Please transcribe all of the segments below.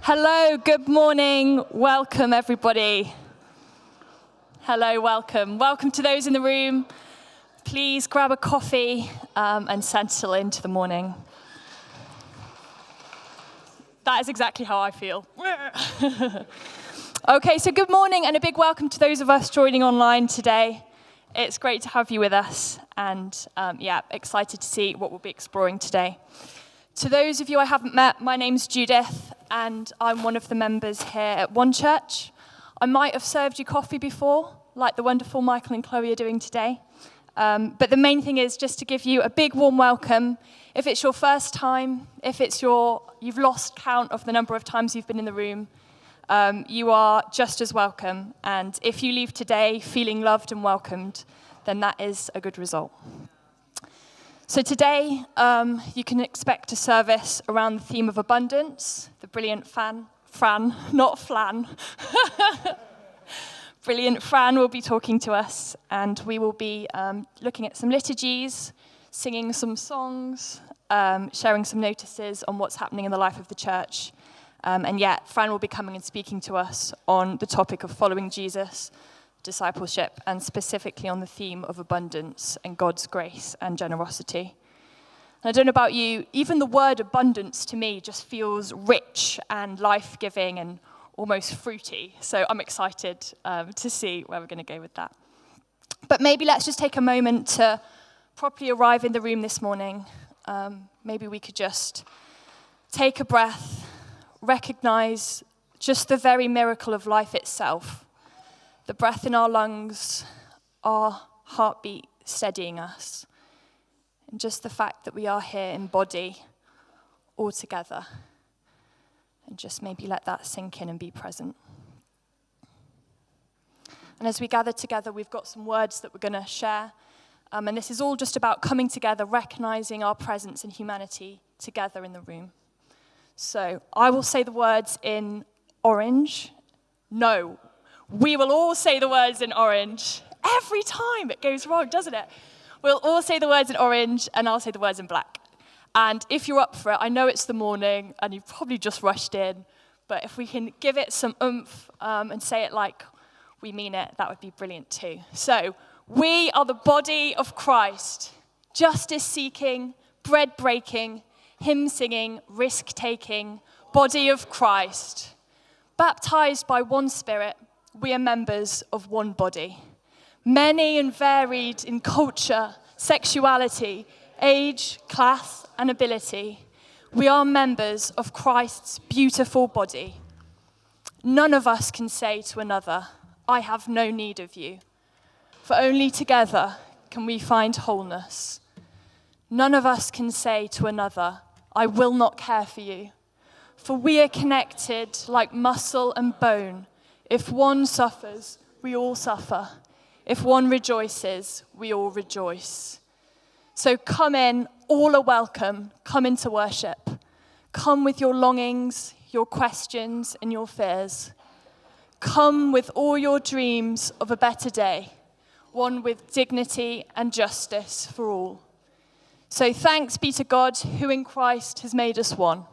Hello, good morning. Welcome, everybody. Hello, welcome. Welcome to those in the room. Please grab a coffee and settle into the morning. That is exactly how I feel. Okay, so good morning and a big welcome to those of us joining online today. It's great to have you with us and excited to see what we'll be exploring today. To those of you I haven't met, my name's Judith and I'm one of the members here at One Church. I might have served you coffee before, like the wonderful Michael and Chloe are doing today. But the main thing is just to give you a big warm welcome. If it's your first time, if it's you've lost count of the number of times you've been in the room, you are just as welcome. And if you leave today feeling loved and welcomed, then that is a good result. So today, you can expect a service around the theme of abundance. The brilliant Fran, not Flan. Brilliant Fran will be talking to us, and we will be looking at some liturgies, singing some songs, sharing some notices on what's happening in the life of the church. Fran will be coming and speaking to us on the topic of following Jesus, discipleship, and specifically on the theme of abundance and God's grace and generosity. And I don't know about you, even the word abundance to me just feels rich and life-giving and almost fruity. So I'm excited to see where we're going to go with that. But maybe let's just take a moment to properly arrive in the room this morning. Maybe we could just take a breath, recognize just the very miracle of life itself. The breath in our lungs, our heartbeat steadying us, and just the fact that we are here in body all together. And just maybe let that sink in and be present. And as we gather together, we've got some words that we're going to share. And this is all just about coming together, recognizing our presence and humanity together in the room. So I will say the words in orange. No. We will all say the words in orange. Every time it goes wrong, doesn't it? We'll all say the words in orange, and I'll say the words in black. And if you're up for it, I know it's the morning, and you've probably just rushed in, but if we can give it some oomph and say it like we mean it, that would be brilliant too. So, we are the body of Christ, justice-seeking, bread-breaking, hymn-singing, risk-taking, body of Christ. Baptized by one Spirit, we are members of one body. Many and varied in culture, sexuality, age, class, and ability, we are members of Christ's beautiful body. None of us can say to another, I have no need of you, for only together can we find wholeness. None of us can say to another, I will not care for you, for we are connected like muscle and bone. If one suffers, we all suffer. If one rejoices, we all rejoice. So come in, all are welcome. Come into worship. Come with your longings, your questions, and your fears. Come with all your dreams of a better day, one with dignity and justice for all. So thanks be to God, who in Christ has made us one.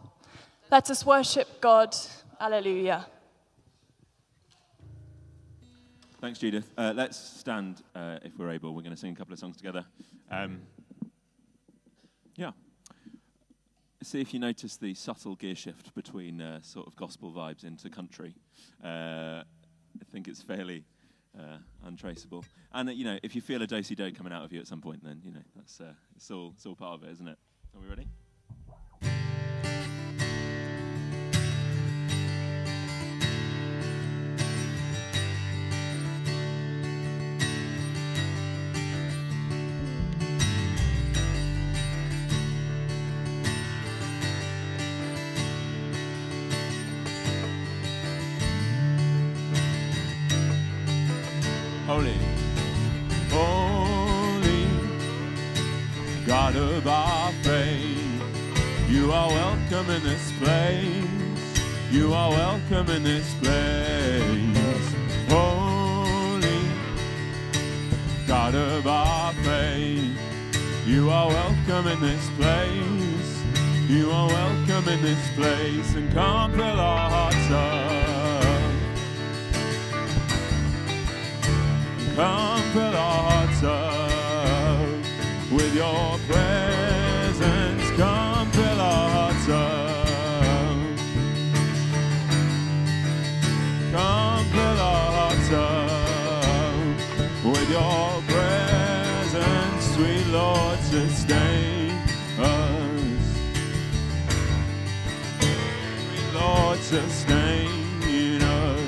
Let us worship God. Alleluia. Thanks, Judith. Let's stand if we're able. We're going to sing a couple of songs together. See if you notice the subtle gear shift between sort of gospel vibes into country. I think it's fairly untraceable. And, if you feel a do-si-do coming out of you at some point, then, that's it's all part of it, isn't it? Are we ready? Holy, holy, God of our faith, you are welcome in this place. You are welcome in this place. Holy, God of our faith, you are welcome in this place. You are welcome in this place, and come fill our hearts up. Come fill our hearts up with your presence. Come fill our hearts up. Come fill our hearts up with your presence. Sweet Lord, sustain us. Sweet Lord, sustain us.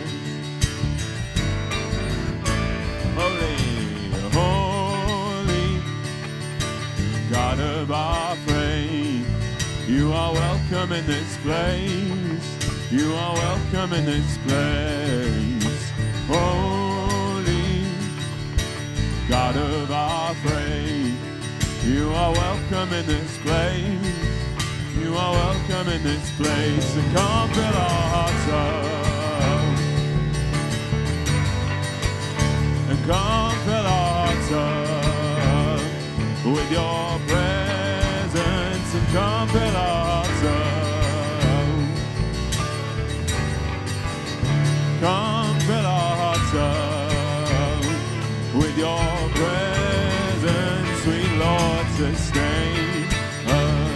Holy, God of our faith, you are welcome in this place. You are welcome in this place. Holy, God of our faith, you are welcome in this place. You are welcome in this place. And come fill our hearts up. And come fill our hearts up with your presence. And come fill our hearts up. Come fill our hearts up with your presence. Sweet Lord, sustain us.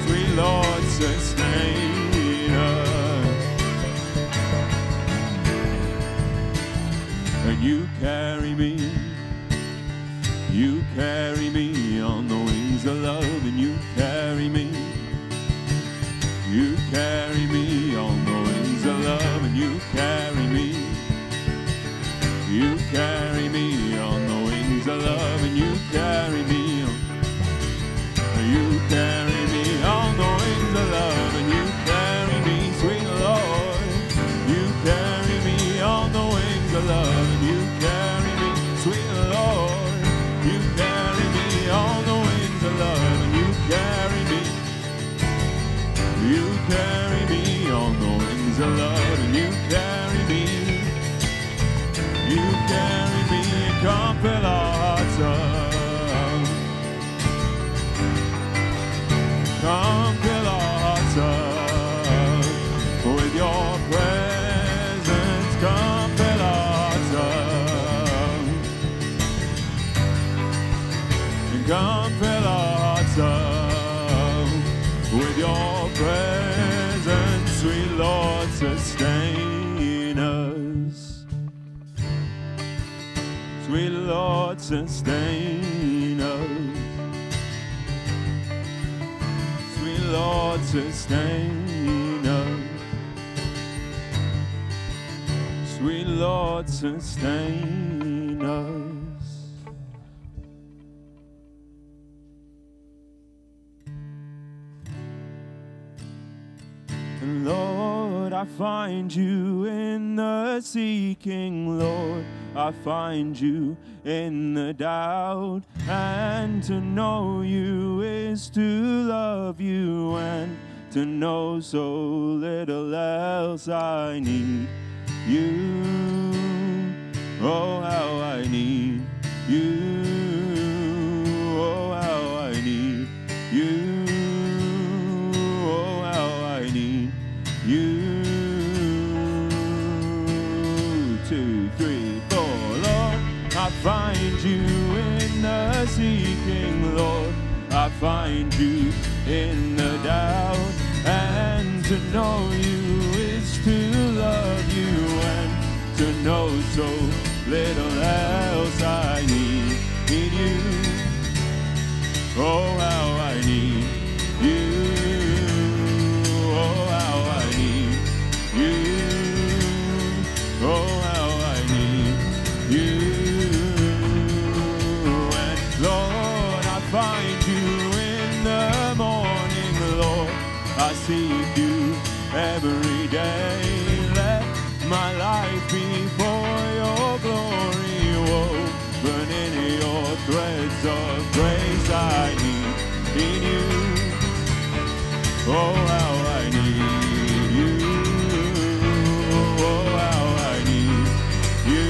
Sweet Lord, sustain us. And you carry me on the wings of love, and you carry me on the wings of love, and you carry me on the wings of love, and you carry me on the wings of love, and you carry me, sweet Lord, you carry me on the wings of love, and you carry me, sweet Lord, you carry me on the wings of love, and you come fill our hearts up. Come fill our hearts up with your presence. Come fill our hearts up. And come fill our hearts up with your presence. Sweet Lord, sustain us. Sweet Lord, sustain us. Sweet Lord, sustain us. Sweet Lord, sustain us. And Lord, I find you in the seeking, Lord. I find you in the doubt, and to know you is to love you, and to know so little else. I need you. Oh, how I need you. Oh, how I need you. Oh, how I need you. 2, 3, 4, Lord, I find you in the seeking, Lord. I find you in the doubt, and to know you is to love you, and to know so little else. I need you. Oh, how I need you. Oh, how I need you. Oh, how I need you. And Lord, I find you in the morning, Lord. I seek you every day. Let my life be for your glory, woven in your threads of grace. I need in you. Oh, how I need you. Oh, how I need you.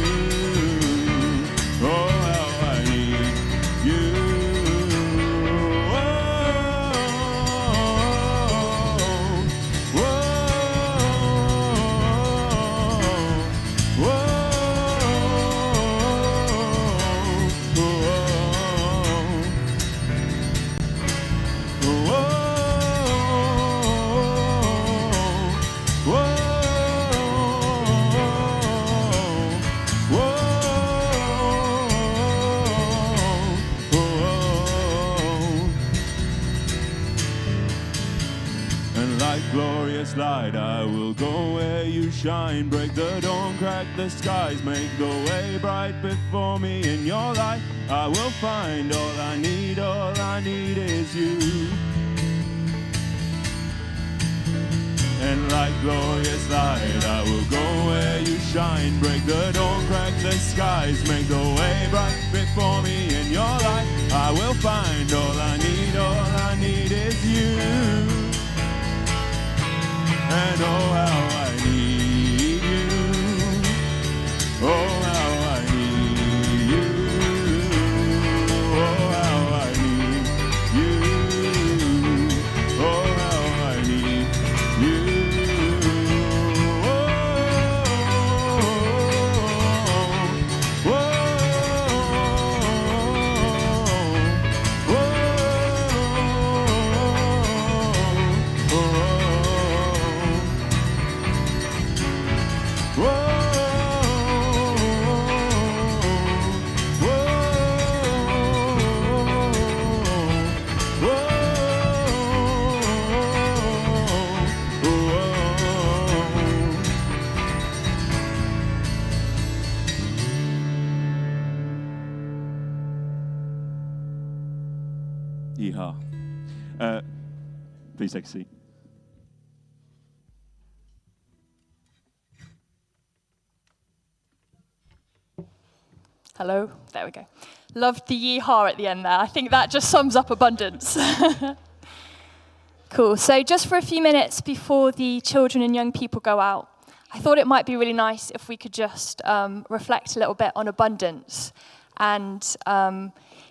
Oh, how I need you. Oh, oh, oh, And like glorious light, I will go where you shine. Break the dawn, crack the skies, make the way bright before me. In your light, I will find all I need is you. And like glorious light, I will go where you shine. Break the dawn, crack the skies, make the way bright before me. In your light, I will find all I need is you. And oh, how I need you. Oh, how I need you. Oh, how I need you. Oh, how I need you. Oh, oh, Yeehaw. Please take a seat. Hello, there we go. Loved the yeehaw at the end there. I think that just sums up abundance. Cool, so just for a few minutes before the children and young people go out, I thought it might be really nice if we could just reflect a little bit on abundance And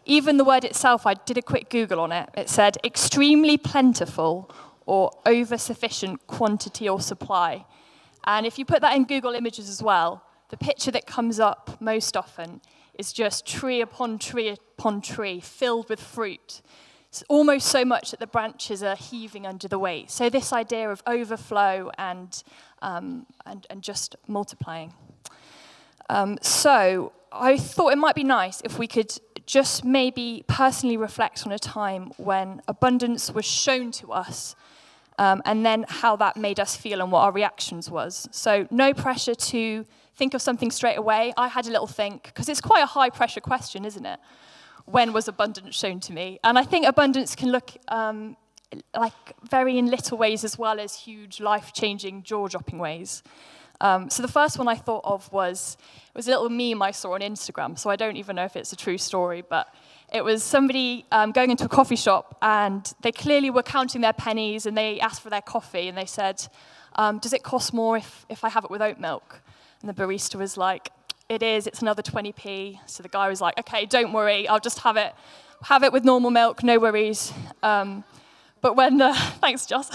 even the word itself, I did a quick Google on it. It said extremely plentiful or over-sufficient quantity or supply. And if you put that in Google Images as well, the picture that comes up most often is just tree upon tree upon tree filled with fruit. It's almost so much that the branches are heaving under the weight. So this idea of overflow and just multiplying. So I thought it might be nice if we could just maybe personally reflect on a time when abundance was shown to us, and then how that made us feel and what our reactions was. So no pressure to think of something straight away. I had a little think, because it's quite a high-pressure question, isn't it? When was abundance shown to me? And I think abundance can look like very in little ways as well as huge, life-changing, jaw-dropping ways. So the first one I thought of was a little meme I saw on Instagram, so I don't even know if it's a true story, but it was somebody going into a coffee shop, and they clearly were counting their pennies, and they asked for their coffee, and they said, does it cost more if I have it with oat milk? And the barista was like, it is, it's another 20p. So the guy was like, okay, don't worry, I'll just have it with normal milk, no worries. But when thanks Joss,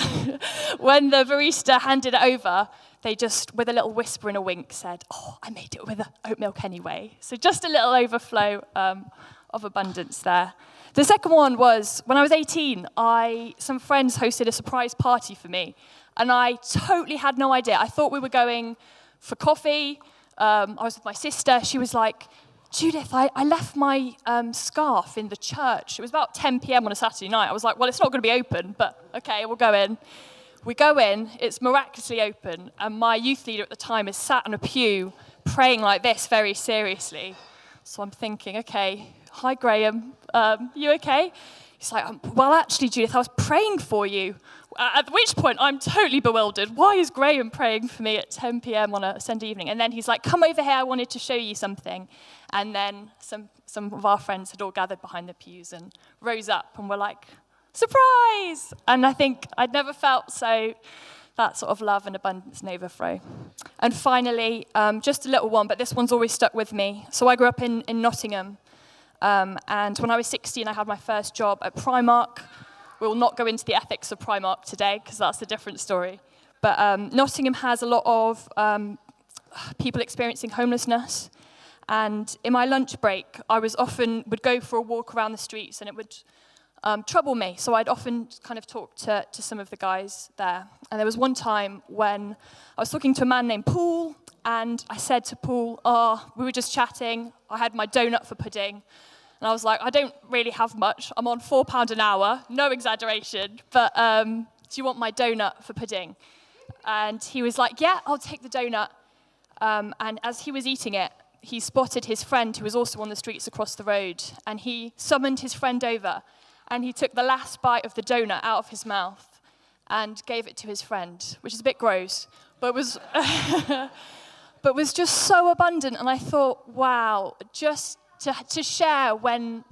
when the barista handed it over, they just, with a little whisper and a wink, said, oh, I made it with oat milk anyway. So just a little overflow of abundance there. The second one was, when I was 18, some friends hosted a surprise party for me, and I totally had no idea. I thought we were going for coffee. I was with my sister. She was like, Judith, I left my scarf in the church. It was about 10 p.m. on a Saturday night. I was like, well, it's not going to be open, but okay, we'll go in. We go in, it's miraculously open, and my youth leader at the time is sat on a pew praying like this very seriously. So I'm thinking, okay, hi Graham, you okay? He's like, well, actually, Judith, I was praying for you. At which point, I'm totally bewildered. Why is Graham praying for me at 10 p.m. on a Sunday evening? And then he's like, come over here, I wanted to show you something. And then some of our friends had all gathered behind the pews and rose up and were like, surprise! And I think I'd never felt that sort of love and abundance and overflow. And finally, just a little one, but this one's always stuck with me. So I grew up in Nottingham. And when I was 16, I had my first job at Primark. We will not go into the ethics of Primark today, because that's a different story. But Nottingham has a lot of people experiencing homelessness. And in my lunch break, I would go for a walk around the streets, and it would trouble me. So I'd often kind of talk to some of the guys there. And there was one time when I was talking to a man named Paul, and I said to Paul, we were just chatting. I had my donut for pudding. And I was like, I don't really have much. I'm on £4 an hour, no exaggeration, but do you want my donut for pudding? And he was like, yeah, I'll take the donut. And as he was eating it, he spotted his friend who was also on the streets across the road. And he summoned his friend over, and he took the last bite of the donut out of his mouth and gave it to his friend, which is a bit gross, but was just so abundant. And I thought, wow, just to share when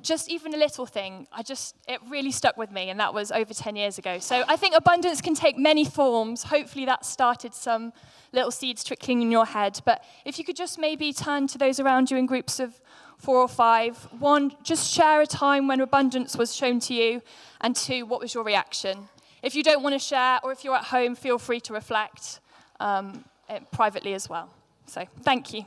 just even a little thing, it really stuck with me, and that was over 10 years ago. So I think abundance can take many forms. Hopefully that started some little seeds trickling in your head. But if you could just maybe turn to those around you in groups of 4 or 5. 1, just share a time when abundance was shown to you. And 2, what was your reaction? If you don't want to share, or if you're at home, feel free to reflect privately as well. So thank you.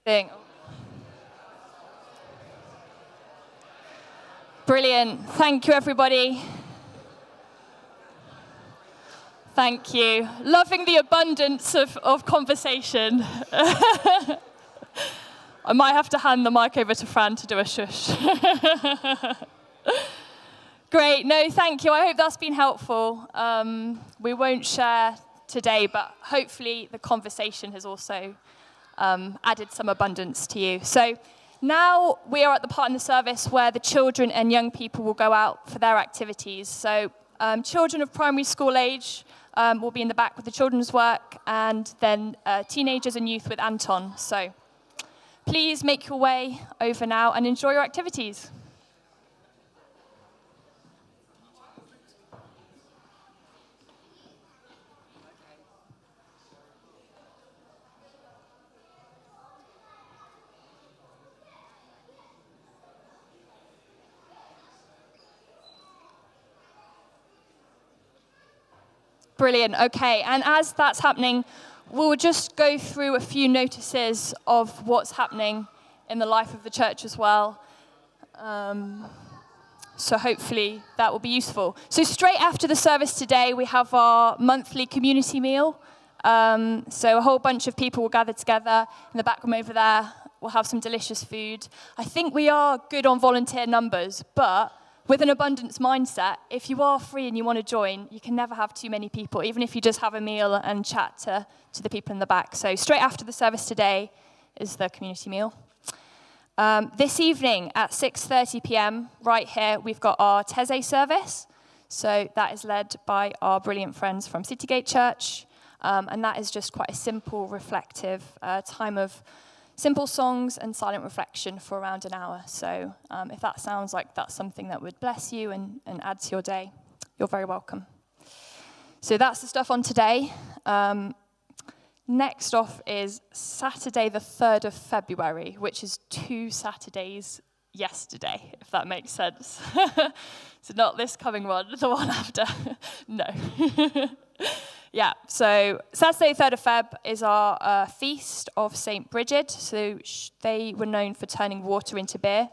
Thing. Brilliant. Thank you, everybody. Thank you. Loving the abundance of conversation. I might have to hand the mic over to Fran to do a shush. Great. No, thank you. I hope that's been helpful. We won't share today, but hopefully the conversation has also added some abundance to you. So now we are at the part in the service where the children and young people will go out for their activities. So children of primary school age will be in the back with the children's work, and then teenagers and youth with Anton. So please make your way over now and enjoy your activities. Brilliant. Okay, and as that's happening, we'll just go through a few notices of what's happening in the life of the church as well. So hopefully that will be useful. So straight after the service today, we have our monthly community meal. So a whole bunch of people will gather together in the back room over there. We'll have some delicious food. I think we are good on volunteer numbers, but with an abundance mindset, if you are free and you want to join, you can never have too many people, even if you just have a meal and chat to the people in the back. So straight after the service today is the community meal. This evening at 6:30 p.m, right here, we've got our Teze service. So that is led by our brilliant friends from Citygate Church. And that is just quite a simple, reflective time of simple songs and silent reflection for around an hour. So if that sounds like that's something that would bless you and add to your day, you're very welcome. So that's the stuff on today. Next off is Saturday the 3rd of February, which is 2 Saturdays yesterday, if that makes sense. So not this coming one, the one after. No. Yeah, so Saturday, 3rd of Feb is our feast of St. Bridget. So they were known for turning water into beer.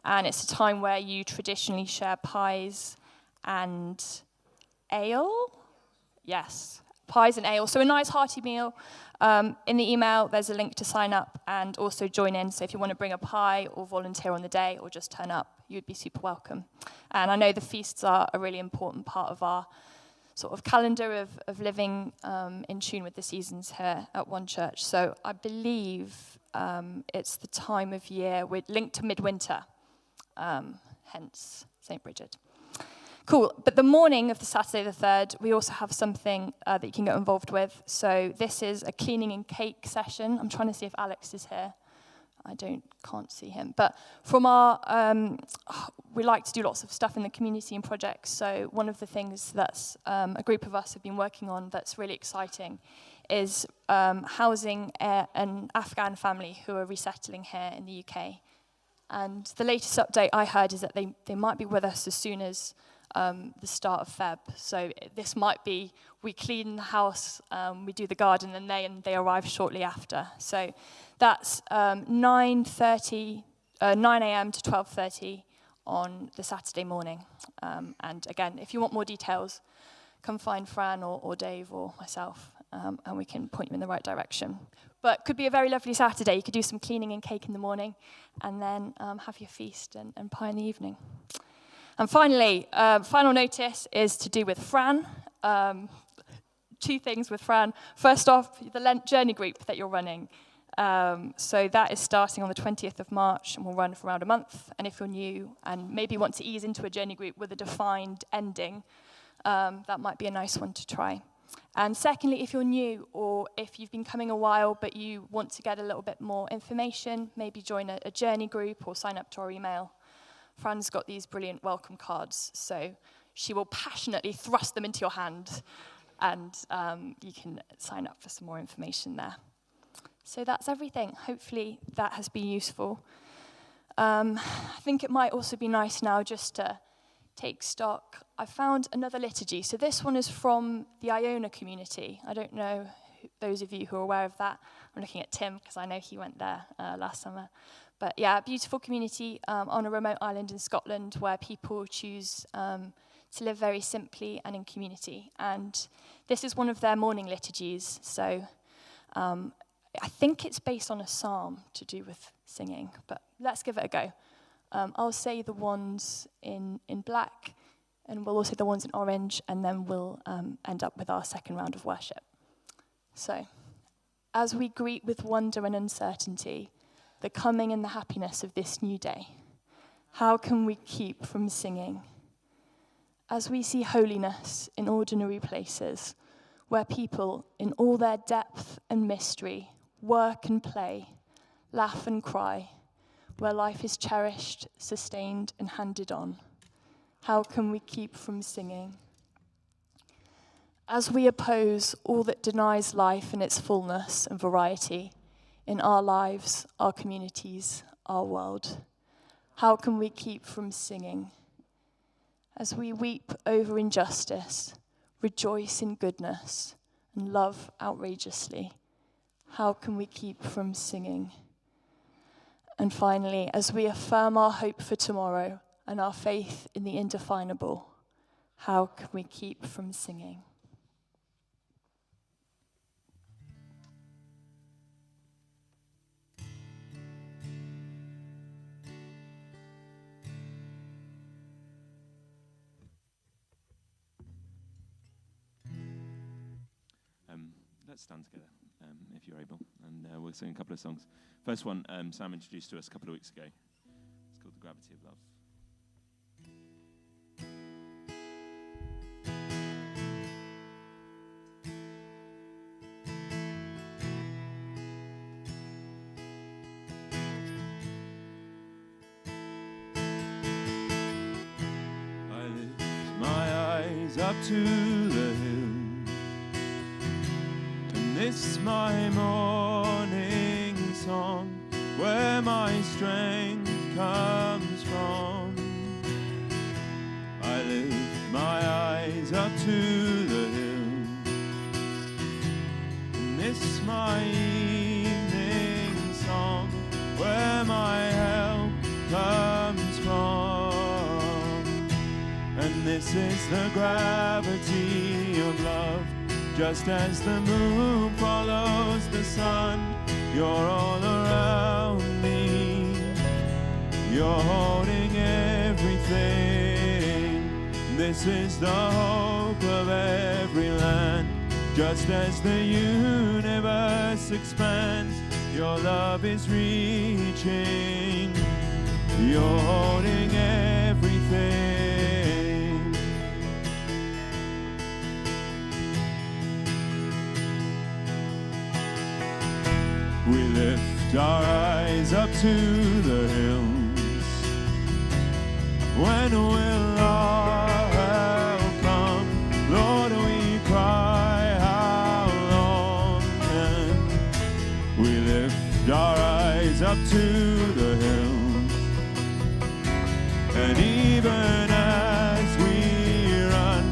And it's a time where you traditionally share pies and ale. Yes, pies and ale. So a nice hearty meal. In the email, there's a link to sign up and also join in. So if you want to bring a pie or volunteer on the day or just turn up, you'd be super welcome. And I know the feasts are a really important part of our sort of calendar of living in tune with the seasons here at One Church. So I believe it's the time of year linked to midwinter, hence St. Bridget. Cool, but the morning of the Saturday the 3rd, we also have something that you can get involved with. So this is a cleaning and cake session. I'm trying to see if Alex is here. I can't see him. But from we like to do lots of stuff in the community and projects. So one of the things that's a group of us have been working on that's really exciting is housing an Afghan family who are resettling here in the UK. And the latest update I heard is that they might be with us as soon as the start of Feb. So this might be, we clean the house, we do the garden, and they arrive shortly after. So that's 9 a.m. to 12:30 on the Saturday morning. And again, if you want more details, come find Fran or Dave or myself, and we can point you in the right direction. But could be a very lovely Saturday. You could do some cleaning and cake in the morning, and then have your feast and pie in the evening. And finally, final notice is to do with Fran. 2 things with Fran. First off, the Lent journey group that you're running. So that is starting on the 20th of March and will run for around a month. And if you're new and maybe want to ease into a journey group with a defined ending, that might be a nice one to try. And secondly, if you're new or if you've been coming a while but you want to get a little bit more information, maybe join a journey group or sign up to our email. Fran's got these brilliant welcome cards, so she will passionately thrust them into your hand, and you can sign up for some more information there. So that's everything. Hopefully that has been useful. I think it might also be nice now just to take stock. I found another liturgy. So this one is from the Iona community. I don't know those of you who are aware of that. I'm looking at Tim because I know he went there last summer. But yeah, a beautiful community on a remote island in Scotland where people choose to live very simply and in community. And this is one of their morning liturgies. So I think it's based on a psalm to do with singing, but let's give it a go. I'll say the ones in black, and we'll also say the ones in orange, and then we'll end up with our second round of worship. So, as we greet with wonder and uncertainty the coming and the happiness of this new day, how can we keep from singing? As we see holiness in ordinary places, where people in all their depth and mystery work and play, laugh and cry, where life is cherished, sustained, and handed on, how can we keep from singing? As we oppose all that denies life in its fullness and variety in our lives, our communities, our world, how can we keep from singing? As we weep over injustice, rejoice in goodness, and love outrageously, how can we keep from singing? And finally, as we affirm our hope for tomorrow and our faith in the indefinable, how can we keep from singing? Let's stand together, if you're able, and we'll sing a couple of songs. First one, Sam introduced to us a couple of weeks ago. It's called The Gravity of Love. I lift my eyes up to the hill. This my morning song, where my strength comes from. I lift my eyes up to the hill, and this my evening song, where my help comes from. And this is the gravity of love. Just as the moon follows the sun, you're all around me. You're holding everything. This is the hope of every land. Just as the universe expands, your love is reaching. You're holding everything. We lift our eyes up to the hills. When will our help come? Lord, we cry, how long? And we lift our eyes up to the hills. And even as we run,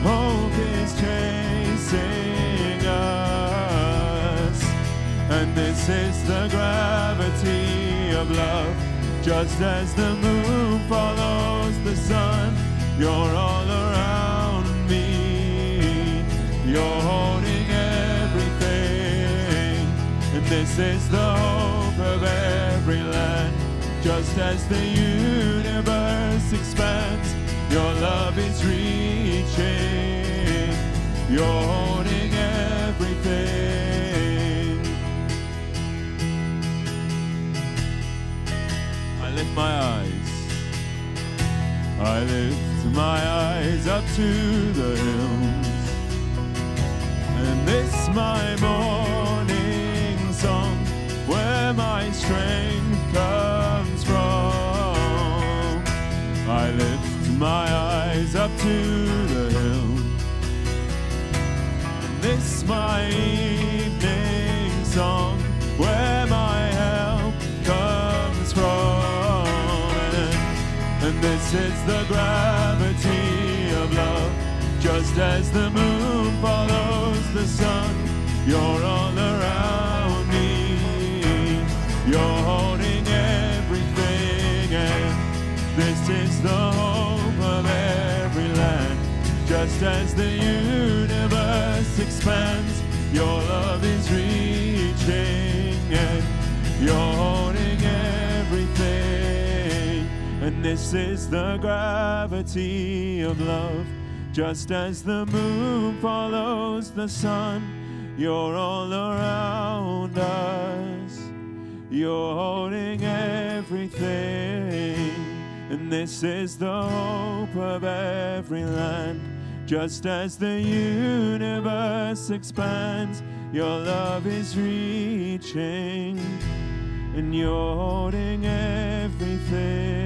hope is chasing us. And this is the gravity of love. Just as the moon follows the sun, you're all around me. You're holding everything. And this is the hope of every land. Just as the universe expands, your love is reaching. You're holding everything. I lift my eyes. I lift my eyes up to the hills. And this my morning song, where my strength comes from. I lift my eyes up to the hill. And this my evening song, where my help comes from. And this is the gravity of love. Just as the moon follows the sun, You're all around me. You're holding everything, and this is the hope of every land. Just as the universe expands, your love is reaching, and you're holding everything. And this is the gravity of love. Just as the moon follows the sun, you're all around us. You're holding everything. And this is the hope of every land. Just as the universe expands, your love is reaching, and you're holding everything.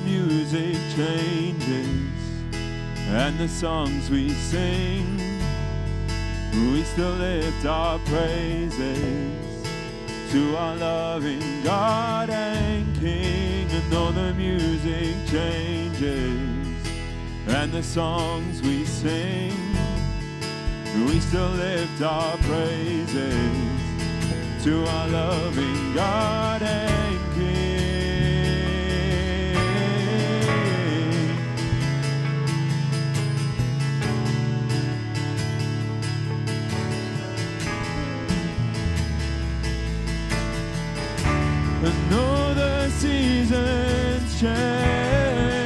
Music changes and the songs we sing, we still lift our praises to our loving God and King. And though the music changes and the songs we sing, we still lift our praises to our loving God and King. And though the seasons change,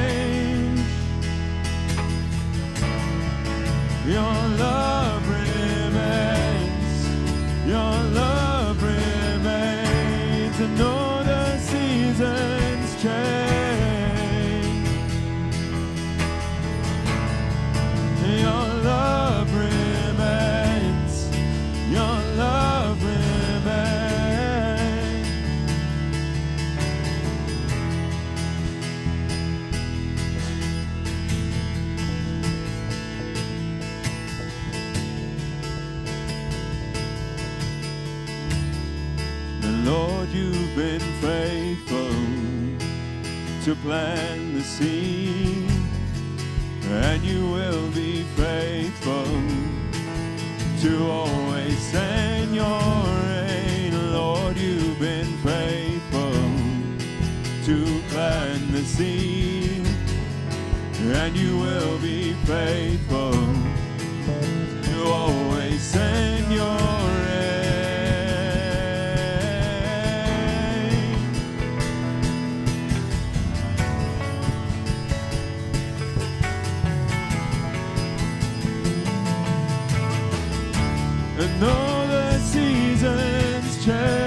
your love remains, your love remains. And though the seasons change, your love remains, your love remains. Lord, you've been faithful to plant the seed, and you will be faithful to always send your rain. Lord, you've been faithful to plant the seed, and you will be faithful to always send your rain. And though the seasons change,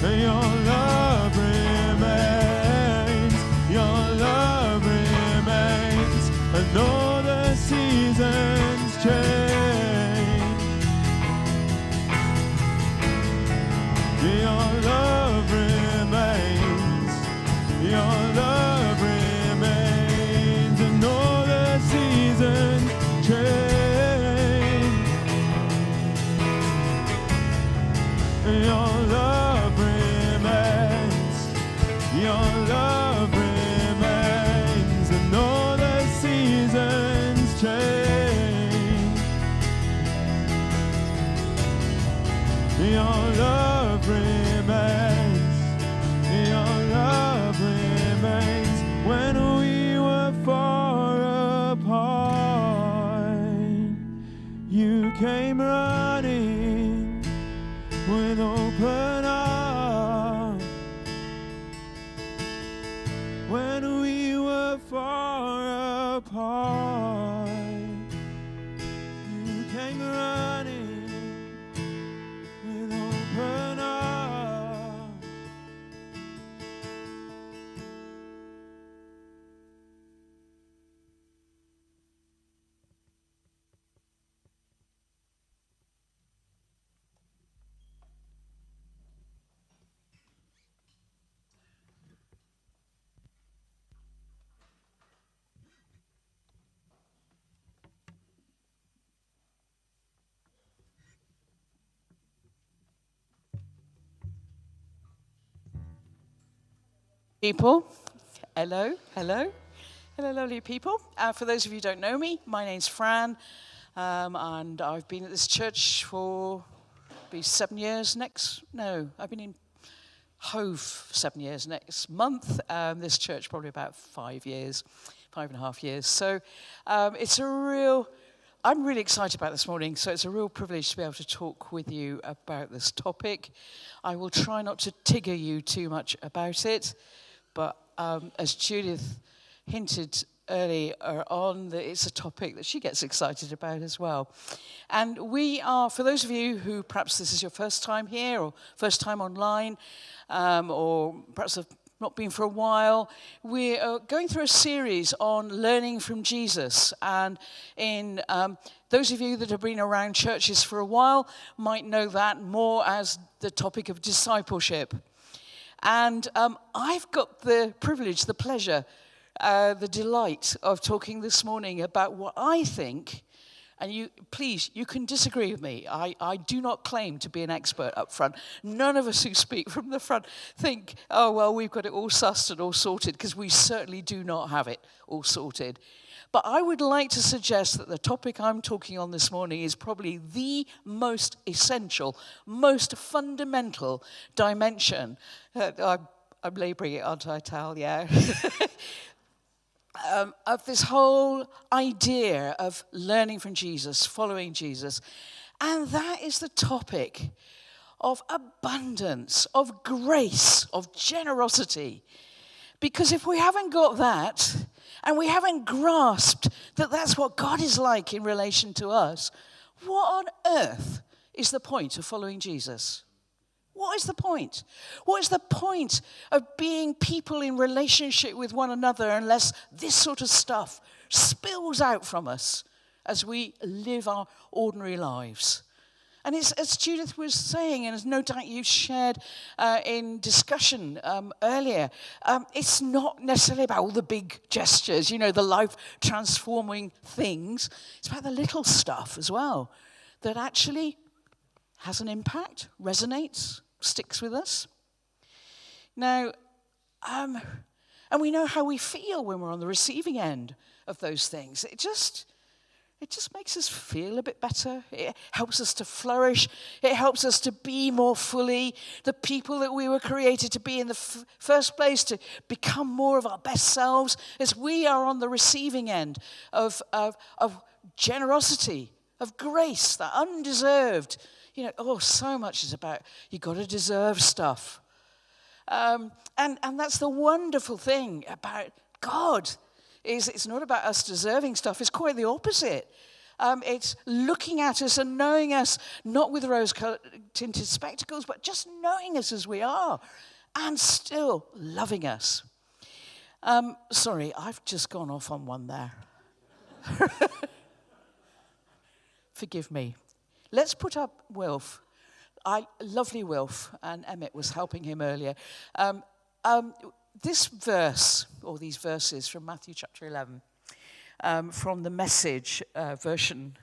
your love remains, your love remains. And though the seasons change, your love remains, your love remains. And though the seasons change, your love remains, your love remains. And though the seasons change, your love remains, your love remains. running with open arms. When we were far apart, you came running with open arms. People, hello, lovely people. For those of you who don't know me, my name's Fran, and I've been at this church for be 7 years I've been in Hove 7 years next month. This church probably about 5 years, 5.5 years. So I'm really excited about this morning, so it's a real privilege to be able to talk with you about this topic. I will try not to tigger you too much about it, but as Judith hinted earlier on, that it's a topic that she gets excited about as well. And we are, for those of you who perhaps this is your first time here or first time online, or perhaps have not been for a while, we are going through a series on learning from Jesus. And in those of you that have been around churches for a while might know that more as the topic of discipleship. And I've got the privilege, the pleasure, the delight of talking this morning about what I think, and you can disagree with me. I do not claim to be an expert up front. None of us who speak from the front think, oh, well, we've got it all sussed and all sorted, because we certainly do not have it all sorted. But I would like to suggest that the topic I'm talking on this morning is probably the most essential, most fundamental dimension. I'm labouring it, aren't I, Tal? Yeah. Of this whole idea of learning from Jesus, following Jesus. And that is the topic of abundance, of grace, of generosity. Because if we haven't got that, and we haven't grasped that that's what God is like in relation to us, what on earth is the point of following Jesus? What is the point? What is the point of being people in relationship with one another unless this sort of stuff spills out from us as we live our ordinary lives? And it's, as Judith was saying, and as no doubt you shared in discussion earlier, it's not necessarily about all the big gestures, the life-transforming things. It's about the little stuff as well that actually has an impact, resonates, sticks with us. Now, and we know how we feel when we're on the receiving end of those things. It just makes us feel a bit better. It helps us to flourish. It helps us to be more fully the people that we were created to be in the first place, to become more of our best selves as we are on the receiving end of generosity, of grace, that undeserved. So much is about you got to deserve stuff. And that's the wonderful thing about God. It's not about us deserving stuff. It's quite the opposite. It's looking at us and knowing us, not with rose-tinted spectacles, but just knowing us as we are and still loving us. Sorry, I've just gone off on one there. Forgive me. Let's put up Wilf. Lovely Wilf, and Emmett was helping him earlier. This verse, or these verses from Matthew chapter 11, from the Message version,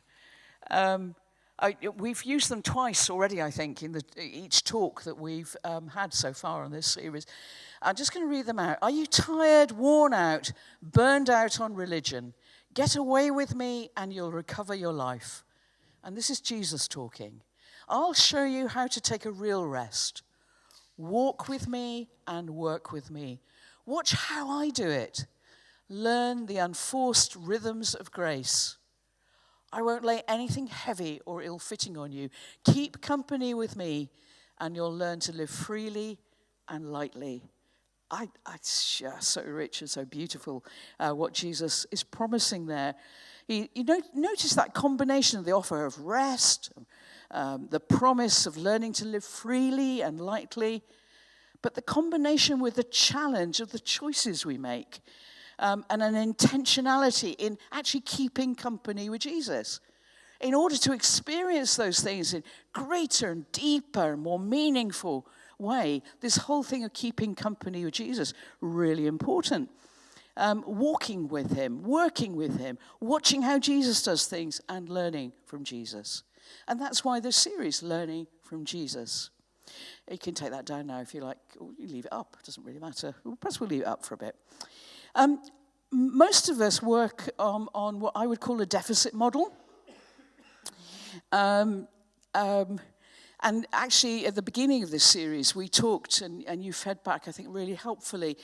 we've used them twice already, I think, in each talk that we've had so far on this series. I'm just going to read them out. Are you tired, worn out, burned out on religion? Get away with me and you'll recover your life. And this is Jesus talking. I'll show you how to take a real rest. Walk with me and work with me. Watch how I do it. Learn the unforced rhythms of grace. I won't lay anything heavy or ill-fitting on you. Keep company with me, and you'll learn to live freely and lightly. It's just so rich and so beautiful what Jesus is promising there. Notice that combination of the offer of rest, the promise of learning to live freely and lightly, but the combination with the challenge of the choices we make, and an intentionality in actually keeping company with Jesus. In order to experience those things in greater and deeper and more meaningful way, this whole thing of keeping company with Jesus, really important. Walking with him, working with him, watching how Jesus does things, and learning from Jesus. And that's why this series, Learning from Jesus. You can take that down now if you like, or you leave it up, it doesn't really matter. Perhaps we'll leave it up for a bit. Most of us work on what I would call a deficit model. And actually, at the beginning of this series, we talked, and you fed back, I think, really helpfully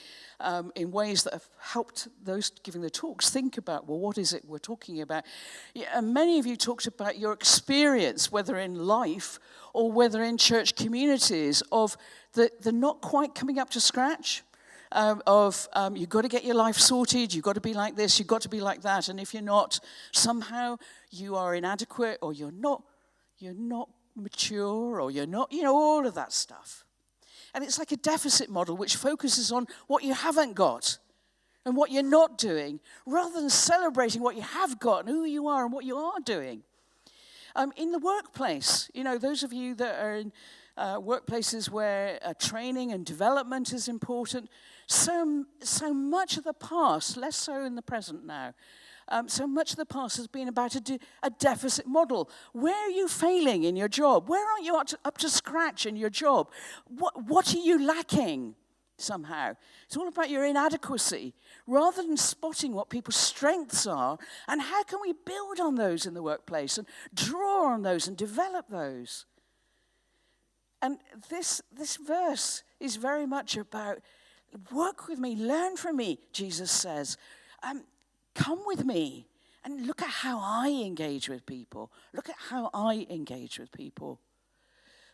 in ways that have helped those giving the talks think about, well, what is it we're talking about? And many of you talked about your experience, whether in life or whether in church communities, of the not quite coming up to scratch, you've got to get your life sorted, you've got to be like this, you've got to be like that, and if you're not, somehow you are inadequate, or you're not mature, or you're not, all of that stuff. And it's like a deficit model which focuses on what you haven't got and what you're not doing, rather than celebrating what you have got and who you are and what you are doing. In the workplace, those of you that are in workplaces where training and development is important, so much of the past, less so in the present now, so much of the past has been about a deficit model. Where are you failing in your job? Where aren't you up to scratch in your job? What are you lacking somehow? It's all about your inadequacy, rather than spotting what people's strengths are and how can we build on those in the workplace and draw on those and develop those. And this verse is very much about, work with me, learn from me, Jesus says. Come with me and look at how I engage with people. Look at how I engage with people.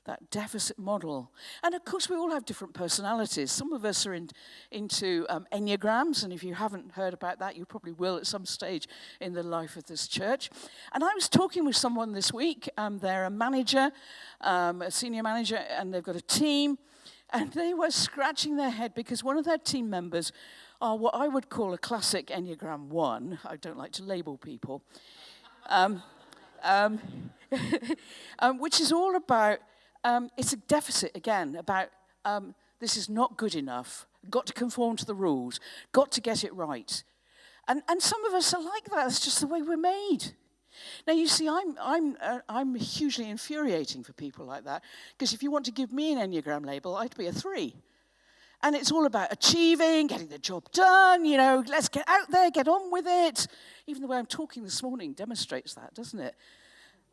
That deficit model. And of course, we all have different personalities. Some of us are into Enneagrams, and if you haven't heard about that, you probably will at some stage in the life of this church. And I was talking with someone this week. They're a manager, a senior manager, and they've got a team. And they were scratching their head because one of their team members are what I would call a classic Enneagram 1. I don't like to label people. Which is all about, it's a deficit, again, about this is not good enough, got to conform to the rules, got to get it right. And some of us are like that. That's just the way we're made. Now, you see, I'm hugely infuriating for people like that, because if you want to give me an Enneagram label, I'd be a 3. And it's all about achieving, getting the job done, let's get out there, get on with it. Even the way I'm talking this morning demonstrates that, doesn't it?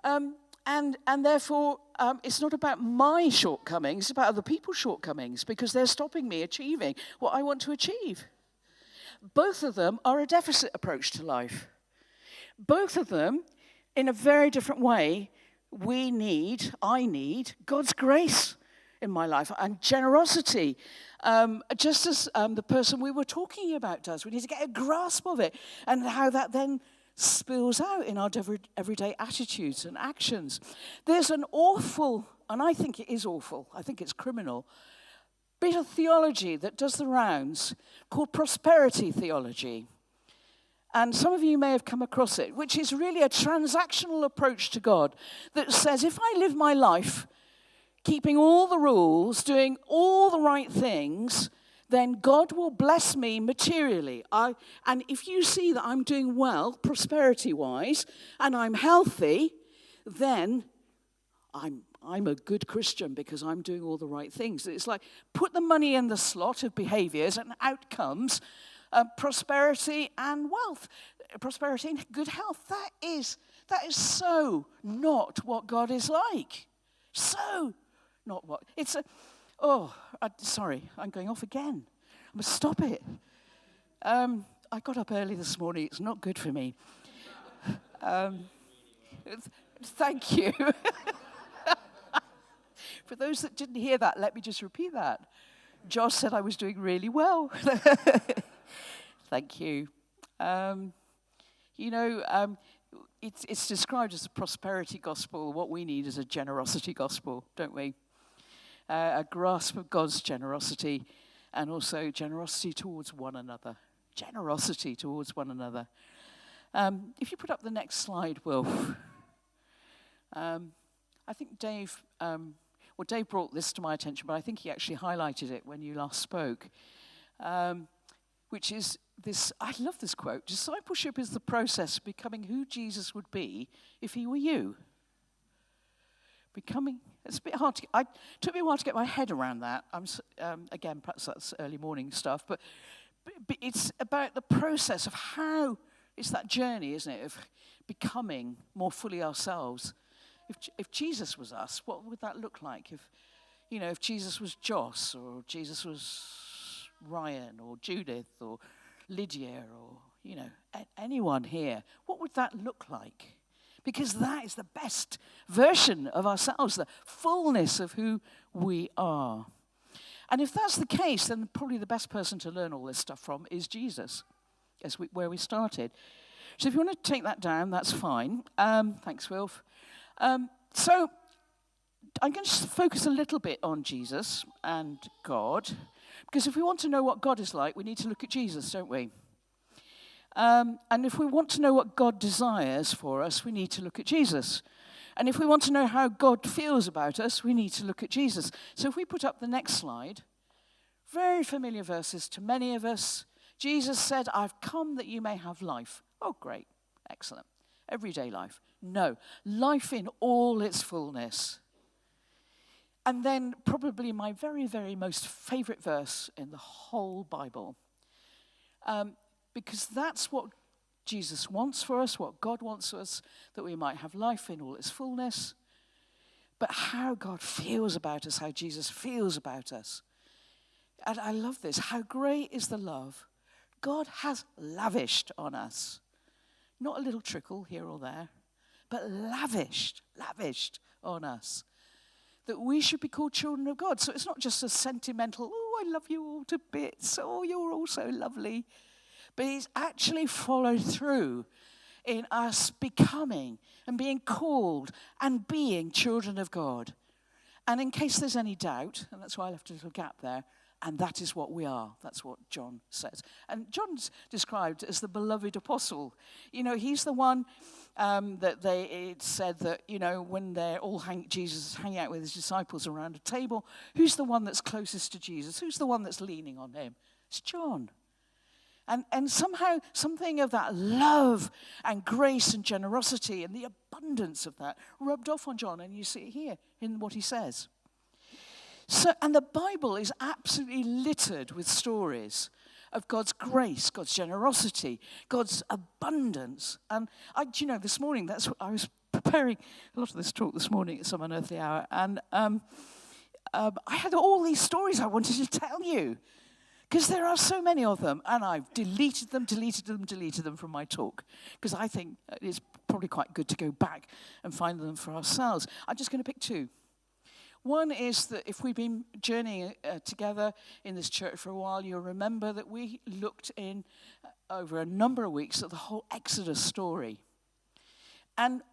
And therefore, it's not about my shortcomings, it's about other people's shortcomings, because they're stopping me achieving what I want to achieve. Both of them are a deficit approach to life. Both of them, in a very different way, I need God's grace in my life and generosity, just as the person we were talking about does. We need to get a grasp of it and how that then spills out in our everyday attitudes and actions. There's an awful, and I think it is awful, I think it's criminal, bit of theology that does the rounds called prosperity theology. And some of you may have come across it, which is really a transactional approach to God that says, if I live my life keeping all the rules, doing all the right things, then God will bless me materially. And if you see that I'm doing well, prosperity-wise, and I'm healthy, then I'm a good Christian because I'm doing all the right things. It's like put the money in the slot of behaviors and out comes prosperity and wealth, prosperity and good health. That is so not what God is like. So not what. It's sorry, I'm going off again. I must stop it. I got up early this morning. It's not good for me. Thank you. For those that didn't hear that, let me just repeat that. Josh said I was doing really well. Thank you. It's described as a prosperity gospel. What we need is a generosity gospel, don't we? A grasp of God's generosity, and also generosity towards one another. Generosity towards one another. If you put up the next slide, Wilf. I think Dave brought this to my attention, but I think he actually highlighted it when you last spoke, which is this. I love this quote. Discipleship is the process of becoming who Jesus would be if he were you. It's a bit hard to. It took me a while to get my head around that. Again, perhaps that's early morning stuff, but it's about the process of how. It's that journey, isn't it, of becoming more fully ourselves. If Jesus was us, what would that look like? If Jesus was Joss, or Jesus was Ryan, or Judith, or Lydia, or anyone here, what would that look like? Because that is the best version of ourselves, the fullness of who we are. And if that's the case, then probably the best person to learn all this stuff from is Jesus, where we started. So if you want to take that down, that's fine. Thanks, Wilf. So I'm going to focus a little bit on Jesus and God, because if we want to know what God is like, we need to look at Jesus, don't we? And if we want to know what God desires for us, we need to look at Jesus. And if we want to know how God feels about us, we need to look at Jesus. So if we put up the next slide, very familiar verses to many of us. Jesus said, I've come that you may have life. Oh, great. Excellent. Everyday life. No. Life in all its fullness. And then probably my very, very most favorite verse in the whole Bible. Because that's what Jesus wants for us, what God wants for us, that we might have life in all its fullness. But how God feels about us, how Jesus feels about us. And I love this. How great is the love God has lavished on us. Not a little trickle here or there, but lavished on us. That we should be called children of God. So it's not just a sentimental, oh, I love you all to bits, oh, you're all so lovely. But he's actually followed through in us becoming and being called and being children of God. And in case there's any doubt, and that's why I left a little gap there, and that is what we are. That's what John says. And John's described as the beloved apostle. He's the one it said that, when they're all Jesus is hanging out with his disciples around a table, who's the one that's closest to Jesus? Who's the one that's leaning on him? It's John. And somehow something of that love and grace and generosity and the abundance of that rubbed off on John. And you see it here in what he says. And the Bible is absolutely littered with stories of God's grace, God's generosity, God's abundance. And this morning, that's what I was preparing a lot of this talk this morning at some unearthly hour. And I had all these stories I wanted to tell you. Because there are so many of them, and I've deleted them from my talk. Because I think it's probably quite good to go back and find them for ourselves. I'm just going to pick two. One is that if we've been journeying together in this church for a while, you'll remember that we looked in over a number of weeks at the whole Exodus story. And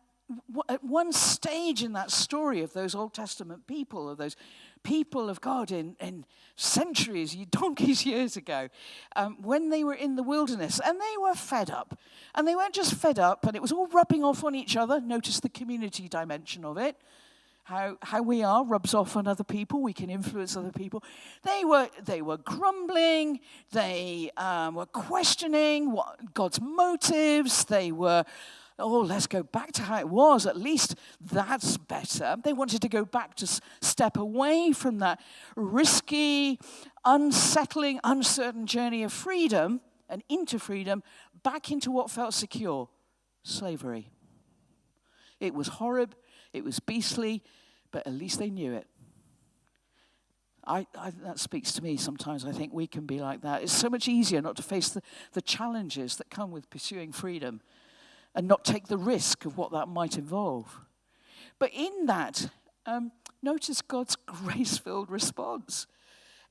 at one stage in that story of those Old Testament people, of those people of God in centuries, donkey's years ago, when they were in the wilderness, and they were fed up. And they weren't just fed up, and it was all rubbing off on each other. Notice the community dimension of it. How we are rubs off on other people. We can influence other people. They were grumbling. They were questioning God's motives. They were, let's go back to how it was. At least that's better. They wanted to go back to step away from that risky, unsettling, uncertain journey of freedom and into freedom, back into what felt secure, slavery. It was horrid. It was beastly, but at least they knew it. That speaks to me sometimes. I think we can be like that. It's so much easier not to face the challenges that come with pursuing freedom and not take the risk of what that might involve. But in that, notice God's grace-filled response.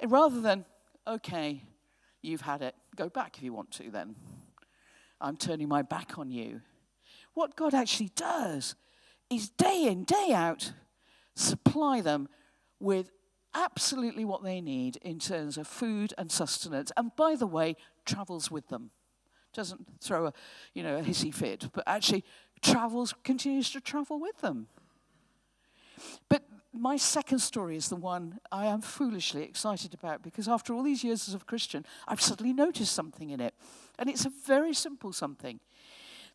And rather than, okay, you've had it, go back if you want to then. I'm turning my back on you. What God actually does is day in, day out, supply them with absolutely what they need in terms of food and sustenance. And by the way, travels with them. Doesn't throw a hissy fit, but actually continues to travel with them. But my second story is the one I am foolishly excited about, because after all these years as a Christian, I've suddenly noticed something in it. And it's a very simple something.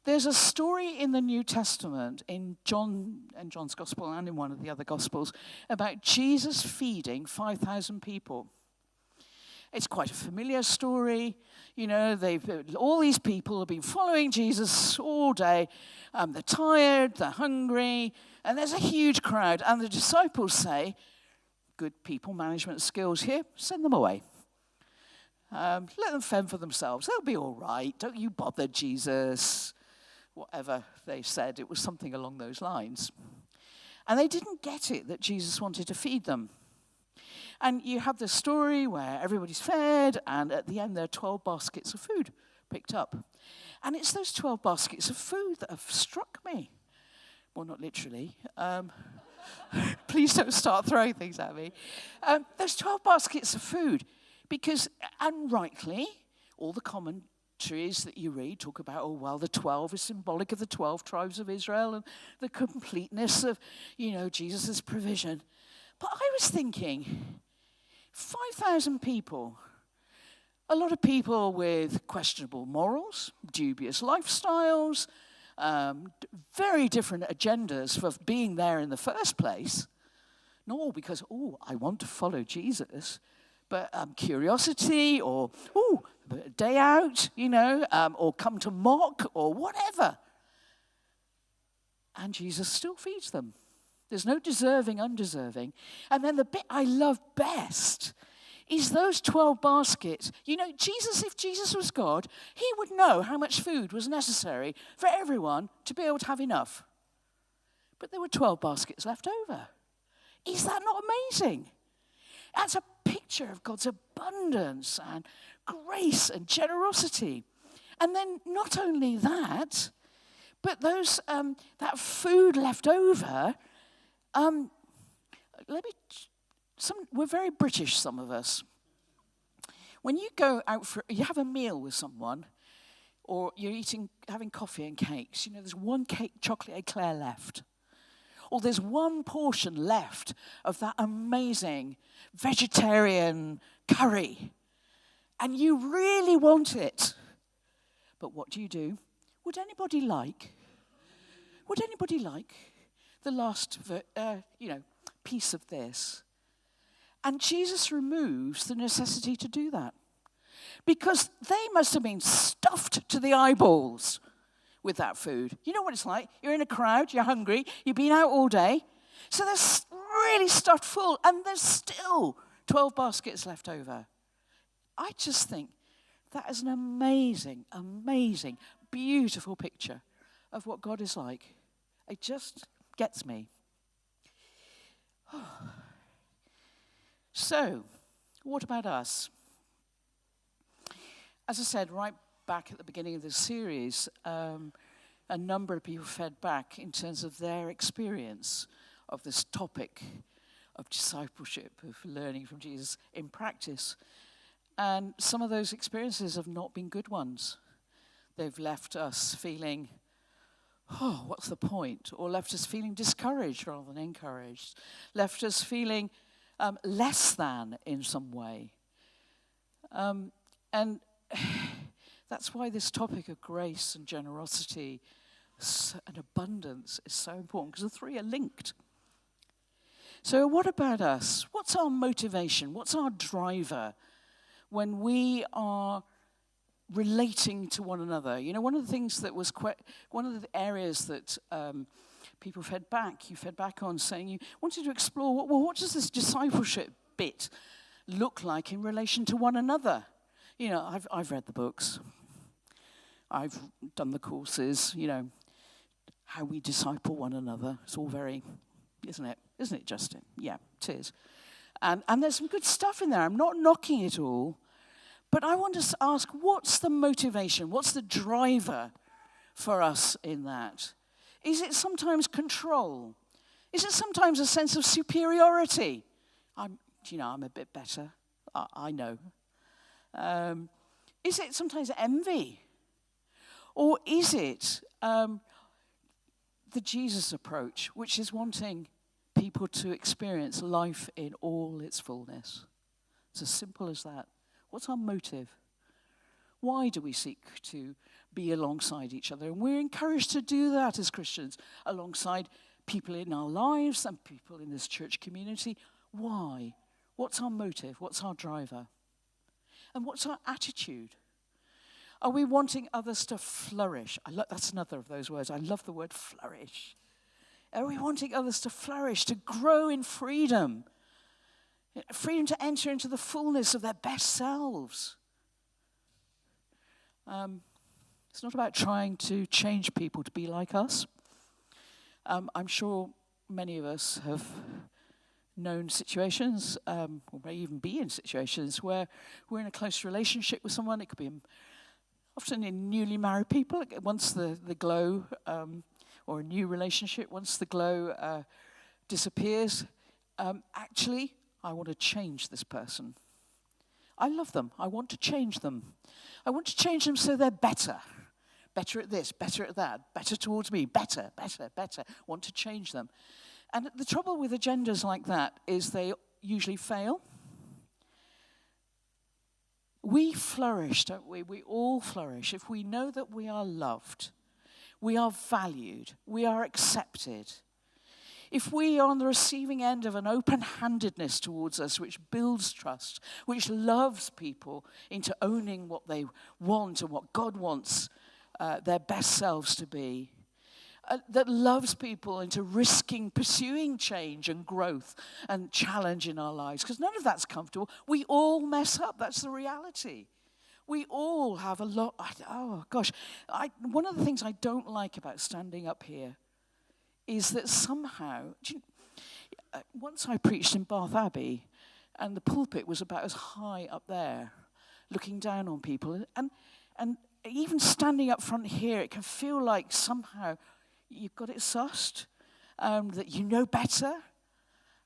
There's a story in the New Testament, in John's Gospel and in one of the other Gospels, about Jesus feeding 5,000 people. It's quite a familiar story. All these people have been following Jesus all day. They're tired, they're hungry, and there's a huge crowd. And the disciples say, good people management skills here, send them away. Let them fend for themselves. They'll be all right. Don't you bother, Jesus. Whatever they said, it was something along those lines. And they didn't get it that Jesus wanted to feed them. And you have this story where everybody's fed, and at the end there are 12 baskets of food picked up. And it's those 12 baskets of food that have struck me. Well, not literally. Please don't start throwing things at me. Those 12 baskets of food, because, and rightly, all the commentaries that you read talk about, the 12 is symbolic of the 12 tribes of Israel and the completeness of, Jesus' provision. But I was thinking, 5,000 people, a lot of people with questionable morals, dubious lifestyles, very different agendas for being there in the first place. Not all because, I want to follow Jesus, but curiosity or, a day out, or come to mock or whatever. And Jesus still feeds them. There's no deserving, undeserving. And then the bit I love best is those 12 baskets. If Jesus was God, he would know how much food was necessary for everyone to be able to have enough. But there were 12 baskets left over. Is that not amazing? That's a picture of God's abundance and grace and generosity. And then not only that, but those that food left over. We're very British, some of us. When you go out you have a meal with someone, or you're having coffee and cakes, there's one cake, chocolate eclair left. Or there's one portion left of that amazing vegetarian curry. And you really want it. But what do? Would anybody like the last, piece of this? And Jesus removes the necessity to do that. Because they must have been stuffed to the eyeballs with that food. You know what it's like? You're in a crowd, you're hungry, you've been out all day. So they're really stuffed full, and there's still 12 baskets left over. I just think that is an amazing, amazing, beautiful picture of what God is like. It just gets me. So, what about us? As I said, right back at the beginning of this series, a number of people fed back in terms of their experience of this topic of discipleship, of learning from Jesus in practice. And some of those experiences have not been good ones. They've left us feeling, what's the point? Or left us feeling discouraged rather than encouraged. Left us feeling less than in some way. And that's why this topic of grace and generosity and abundance is so important, because the three are linked. So what about us? What's our motivation? What's our driver when we are relating to one another? One of the things that was one of the areas that you fed back on, saying you wanted to explore, what does this discipleship bit look like in relation to one another? I've read the books. I've done the courses, how we disciple one another. It's all very, isn't it? Isn't it, Justin? Yeah, it is. And there's some good stuff in there. I'm not knocking it all. But I want to ask, what's the motivation? What's the driver for us in that? Is it sometimes control? Is it sometimes a sense of superiority? I'm a bit better. I know. Is it sometimes envy? Or is it the Jesus approach, which is wanting people to experience life in all its fullness? It's as simple as that. What's our motive? Why do we seek to be alongside each other? And we're encouraged to do that as Christians, alongside people in our lives and people in this church community. Why? What's our motive? What's our driver? And what's our attitude? Are we wanting others to flourish? That's another of those words. I love the word flourish. Are we wanting others to flourish, to grow in freedom? Freedom to enter into the fullness of their best selves. It's not about trying to change people to be like us. I'm sure many of us have known situations, or may even be in situations where we're in a close relationship with someone. It could be often in newly married people. Once the glow, or a new relationship, once the glow disappears, actually, I want to change this person. I love them. I want to change them. I want to change them so they're better. Better at this, better at that, better towards me, better. Want to change them. And the trouble with agendas like that is they usually fail. We flourish, don't we? We all flourish if we know that we are loved, we are valued, we are accepted. If we are on the receiving end of an open-handedness towards us, which builds trust, which loves people into owning what they want and what God wants their best selves to be, that loves people into pursuing change and growth and challenge in our lives, because none of that's comfortable. We all mess up. That's the reality. We all have a lot. One of the things I don't like about standing up here is that somehow, once I preached in Bath Abbey, and the pulpit was about as high up there, looking down on people, and even standing up front here, it can feel like somehow you've got it sussed, that you know better.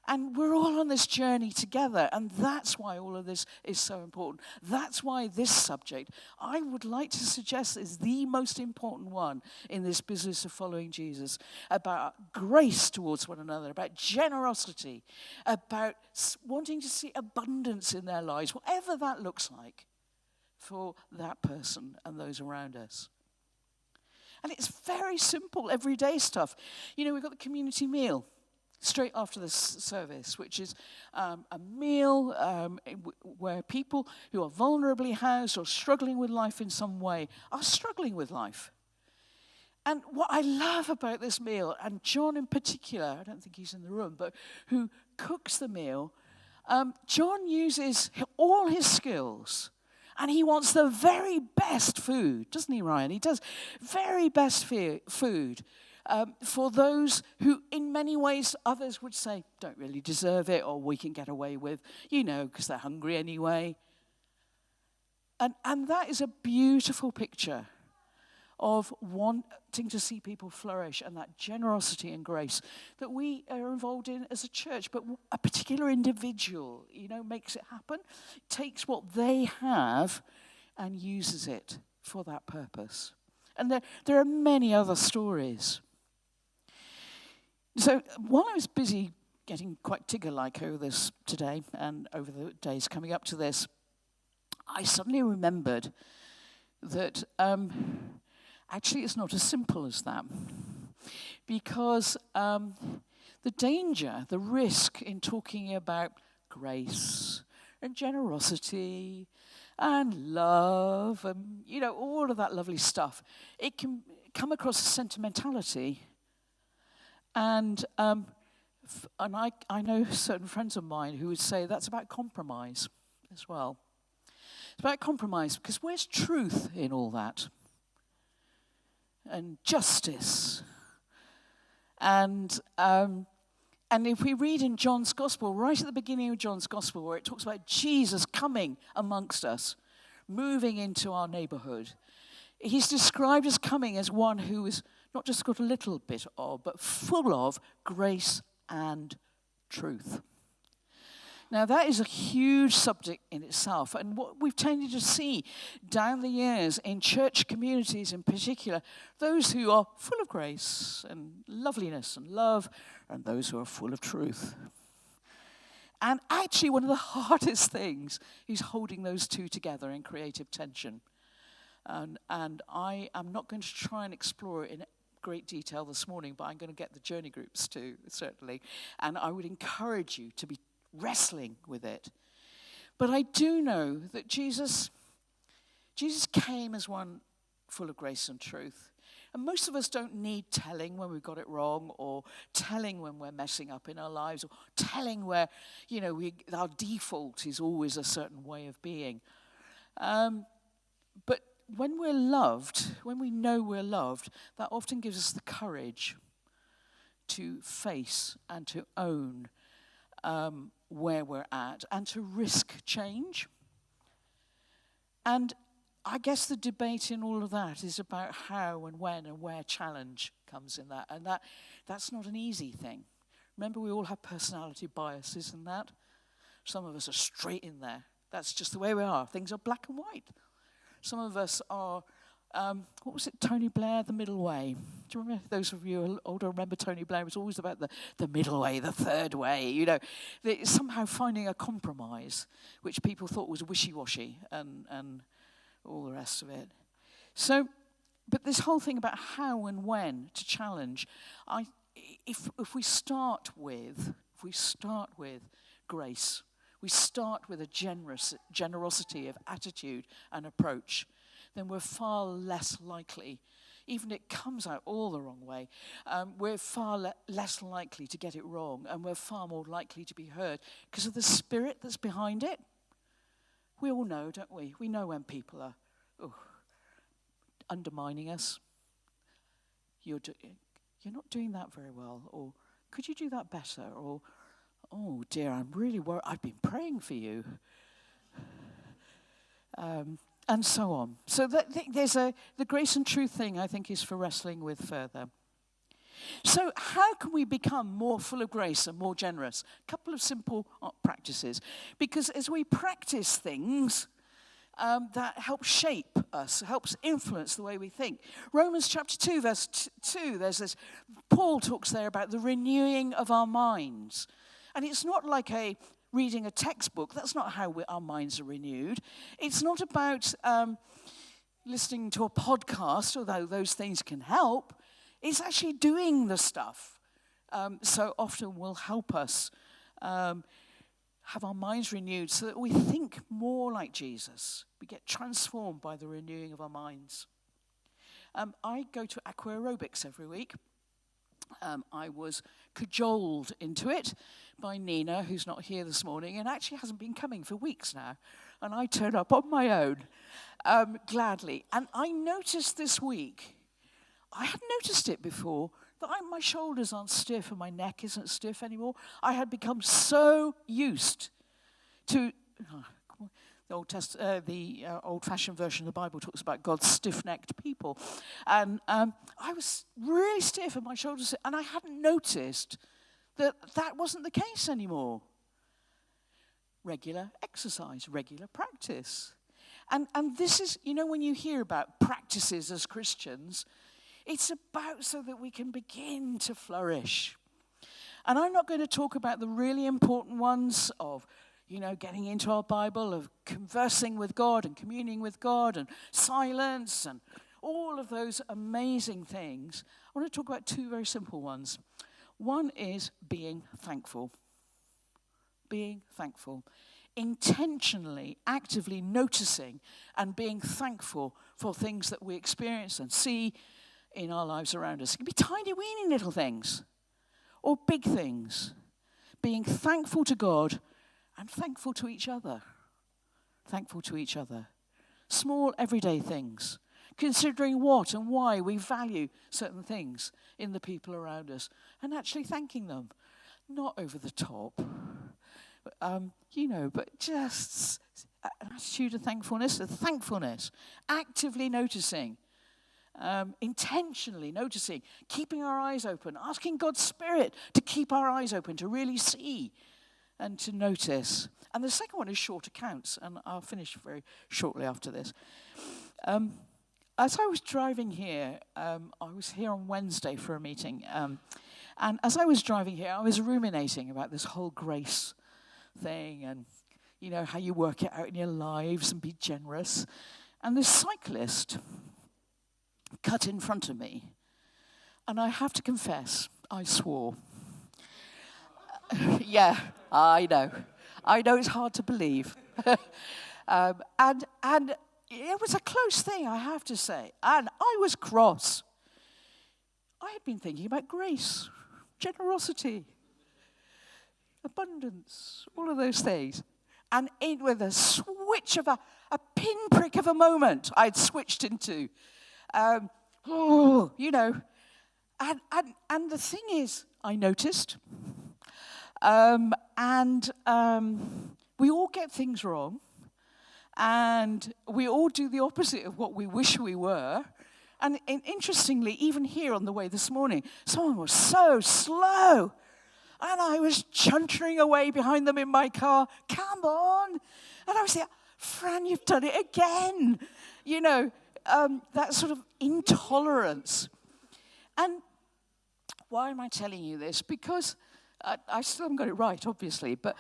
And we're all on this journey together, and that's why all of this is so important. That's why this subject, I would like to suggest, is the most important one in this business of following Jesus, about grace towards one another, about generosity, about wanting to see abundance in their lives, whatever that looks like for that person and those around us. And it's very simple, everyday stuff. We've got the community meal straight after this service, which is a meal where people who are vulnerably housed or struggling with life in some way are struggling with life. And what I love about this meal, and John in particular, I don't think he's in the room, but who cooks the meal, John uses all his skills. And he wants the very best food, doesn't he, Ryan? He does very best food for those who, in many ways, others would say don't really deserve it, or we can get away with, because they're hungry anyway. And that is a beautiful picture of wanting to see people flourish, and that generosity and grace that we are involved in as a church. But a particular individual, makes it happen, takes what they have and uses it for that purpose. And there are many other stories. So while I was busy getting quite Tigger-like over this today and over the days coming up to this, I suddenly remembered that actually it's not as simple as that. Because the danger, the risk in talking about grace and generosity and love and, all of that lovely stuff, it can come across as sentimentality. And I know certain friends of mine who would say that's about compromise as well. It's about compromise, because where's truth in all that? And justice And if we read in John's Gospel, right at the beginning of John's Gospel, where it talks about Jesus coming amongst us, moving into our neighborhood, he's described as coming as one who is not just got a little bit of, but full of grace and truth. Now, that is a huge subject in itself. And what we've tended to see down the years in church communities in particular, those who are full of grace and loveliness and love, and those who are full of truth. And actually, one of the hardest things is holding those two together in creative tension. And I am not going to try and explore it in great detail this morning, but I'm going to get the journey groups to, certainly. And I would encourage you to be wrestling with it. But I do know that Jesus came as one full of grace and truth. And most of us don't need telling when we've got it wrong, or telling when we're messing up in our lives, or telling where, our default is always a certain way of being. But when we're loved, when we know we're loved, that often gives us the courage to face and to own where we're at, and to risk change. And I guess the debate in all of that is about how and when and where challenge comes in that. And that's not an easy thing. Remember, we all have personality biases in that. Some of us are straight in there. That's just the way we are. Things are black and white. Some of us are, what was it, Tony Blair, the middle way? Do you remember, those of you who are older remember Tony Blair? It was always about the middle way, the third way, somehow finding a compromise, which people thought was wishy-washy, and all the rest of it. So, but this whole thing about how and when to challenge, if we start with grace, we start with a generosity of attitude and approach, then we're far less likely, even if it comes out all the wrong way, we're far less likely to get it wrong, and we're far more likely to be heard because of the spirit that's behind it. We all know, don't we? We know when people are undermining us. You're not doing that very well, or could you do that better, or oh dear, I'm really worried. I've been praying for you, and so on. So there's the grace and truth thing, I think, is for wrestling with further. So how can we become more full of grace and more generous? A couple of simple practices. Because as we practice things, that helps shape us, helps influence the way we think. Romans chapter 2, verse 2, there's this, Paul talks there about the renewing of our minds. And it's not like reading a textbook. That's not how our minds are renewed. It's not about listening to a podcast, although those things can help. It's actually doing the stuff so often will help us have our minds renewed so that we think more like Jesus. We get transformed by the renewing of our minds. I go to aqua aerobics every week. I was cajoled into it by Nina, who's not here this morning, and actually hasn't been coming for weeks now. And I turned up on my own, gladly. And I noticed this week, I hadn't noticed it before, that my shoulders aren't stiff and my neck isn't stiff anymore. I had become so used to the old-fashioned version of the Bible talks about God's stiff-necked people, and I was really stiff and my shoulders, and I hadn't noticed that wasn't the case anymore. Regular exercise, regular practice, and this is, when you hear about practices as Christians, it's about so that we can begin to flourish. And I'm not going to talk about the really important ones of, getting into our Bible, of conversing with God and communing with God and silence and all of those amazing things. I want to talk about two very simple ones. One is being thankful. Being thankful. Intentionally, actively noticing and being thankful for things that we experience and see in our lives around us. It can be tiny, weeny little things or big things. Being thankful to God and thankful to each other. Thankful to each other. Small, everyday things considering what and why we value certain things in the people around us, and actually thanking them. Not over the top, but just an attitude of thankfulness, actively noticing, intentionally noticing, keeping our eyes open, asking God's Spirit to keep our eyes open, to really see and to notice. And the second one is short accounts, and I'll finish very shortly after this. As I was driving here, I was here on Wednesday for a meeting, and as I was driving here, I was ruminating about this whole grace thing and, how you work it out in your lives and be generous. And this cyclist cut in front of me, and I have to confess, I swore. Yeah, I know it's hard to believe. And it was a close thing, I have to say. And I was cross. I had been thinking about grace, generosity, abundance, all of those things. And with a switch of a pinprick of a moment, I'd switched into, And the thing is, I noticed, we all get things wrong, and we all do the opposite of what we wish we were. And interestingly, even here on the way this morning, someone was so slow, and I was chuntering away behind them in my car. Come on! And I was like, Fran, you've done it again. That sort of intolerance. And why am I telling you this? Because I still haven't got it right, obviously. But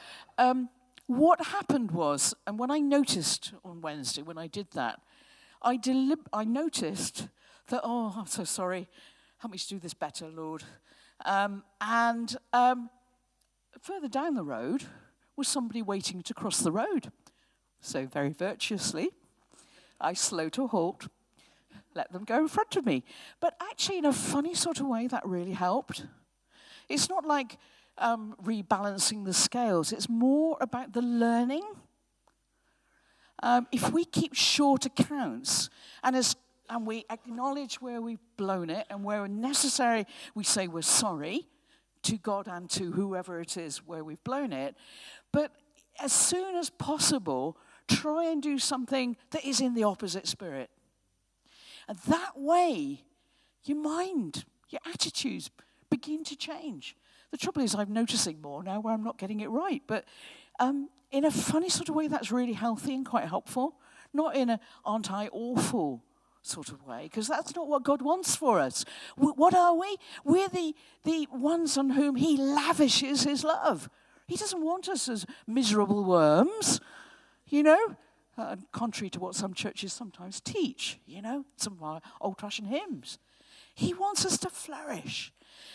what happened was, and when I noticed on Wednesday, when I did that, I noticed that, I'm so sorry. Help me to do this better, Lord. Further down the road was somebody waiting to cross the road. So very virtuously, I slowed to a halt, let them go in front of me. But actually, in a funny sort of way, that really helped. It's not like rebalancing the scales. It's more about the learning. If we keep short accounts and we acknowledge where we've blown it, and where necessary we say we're sorry to God and to whoever it is where we've blown it, but as soon as possible, try and do something that is in the opposite spirit. And that way, your mind, your attitudes begin to change. The trouble is, I'm noticing more now where I'm not getting it right. But in a funny sort of way, that's really healthy and quite helpful. Not in a aren't I awful sort of way, because that's not what God wants for us. What are we? We're the ones on whom he lavishes his love. He doesn't want us as miserable worms, contrary to what some churches sometimes teach, some of our old-fashioned hymns. He wants us to flourish.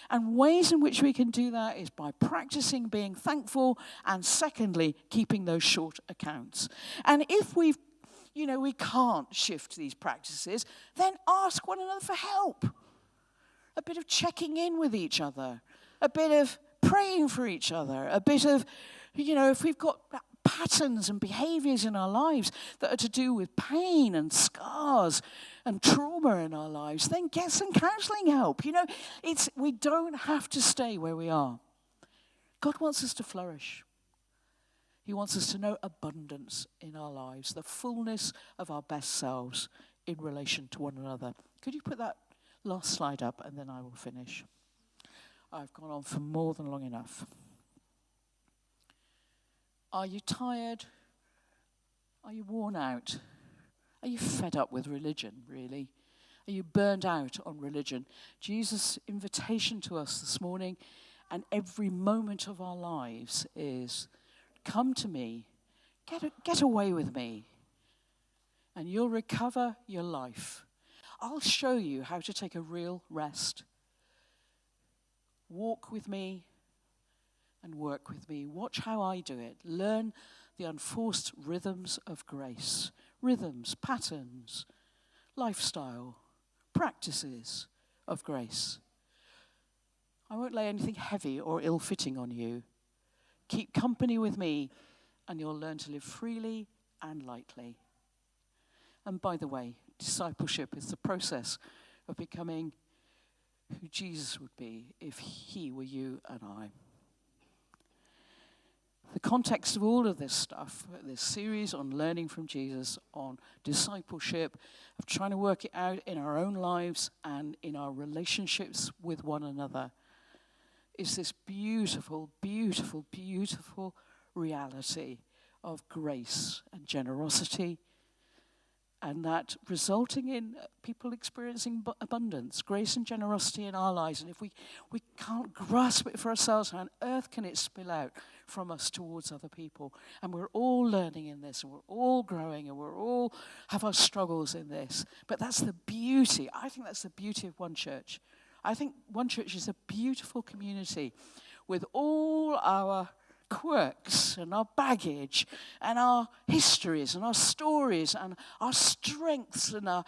And ways in which we can do that is by practicing being thankful, and secondly, keeping those short accounts. And if we can't shift these practices, then ask one another for help. A bit of checking in with each other, a bit of praying for each other, a bit of, if we've got patterns and behaviors in our lives that are to do with pain and scars and trauma in our lives, then get some counseling help. We don't have to stay where we are. God wants us to flourish. He wants us to know abundance in our lives, the fullness of our best selves in relation to one another. Could you put that last slide up, and then I will finish. I've gone on for more than long enough. Are you tired? Are you worn out? Are you fed up with religion, really? Are you burned out on religion? Jesus' invitation to us this morning and every moment of our lives is, come to me, get away with me, and you'll recover your life. I'll show you how to take a real rest. Walk with me and work with me. Watch how I do it. Learn the unforced rhythms of grace. Rhythms, patterns, lifestyle, practices of grace. I won't lay anything heavy or ill-fitting on you. Keep company with me, and you'll learn to live freely and lightly. And by the way, Discipleship is the process of becoming who Jesus would be if he were you and I. The context of all of this stuff, this series on learning from Jesus, on discipleship, of trying to work it out in our own lives and in our relationships with one another, is this beautiful, beautiful, beautiful reality of grace and generosity, and that resulting in people experiencing abundance, grace and generosity in our lives. And if we can't grasp it for ourselves, how on earth can it spill out from us towards other people? And we're all learning in this, and we're all growing, and we're all have our struggles in this. But that's the beauty. I think that's the beauty of One Church. I think One Church is a beautiful community with all our quirks and our baggage and our histories and our stories and our strengths and our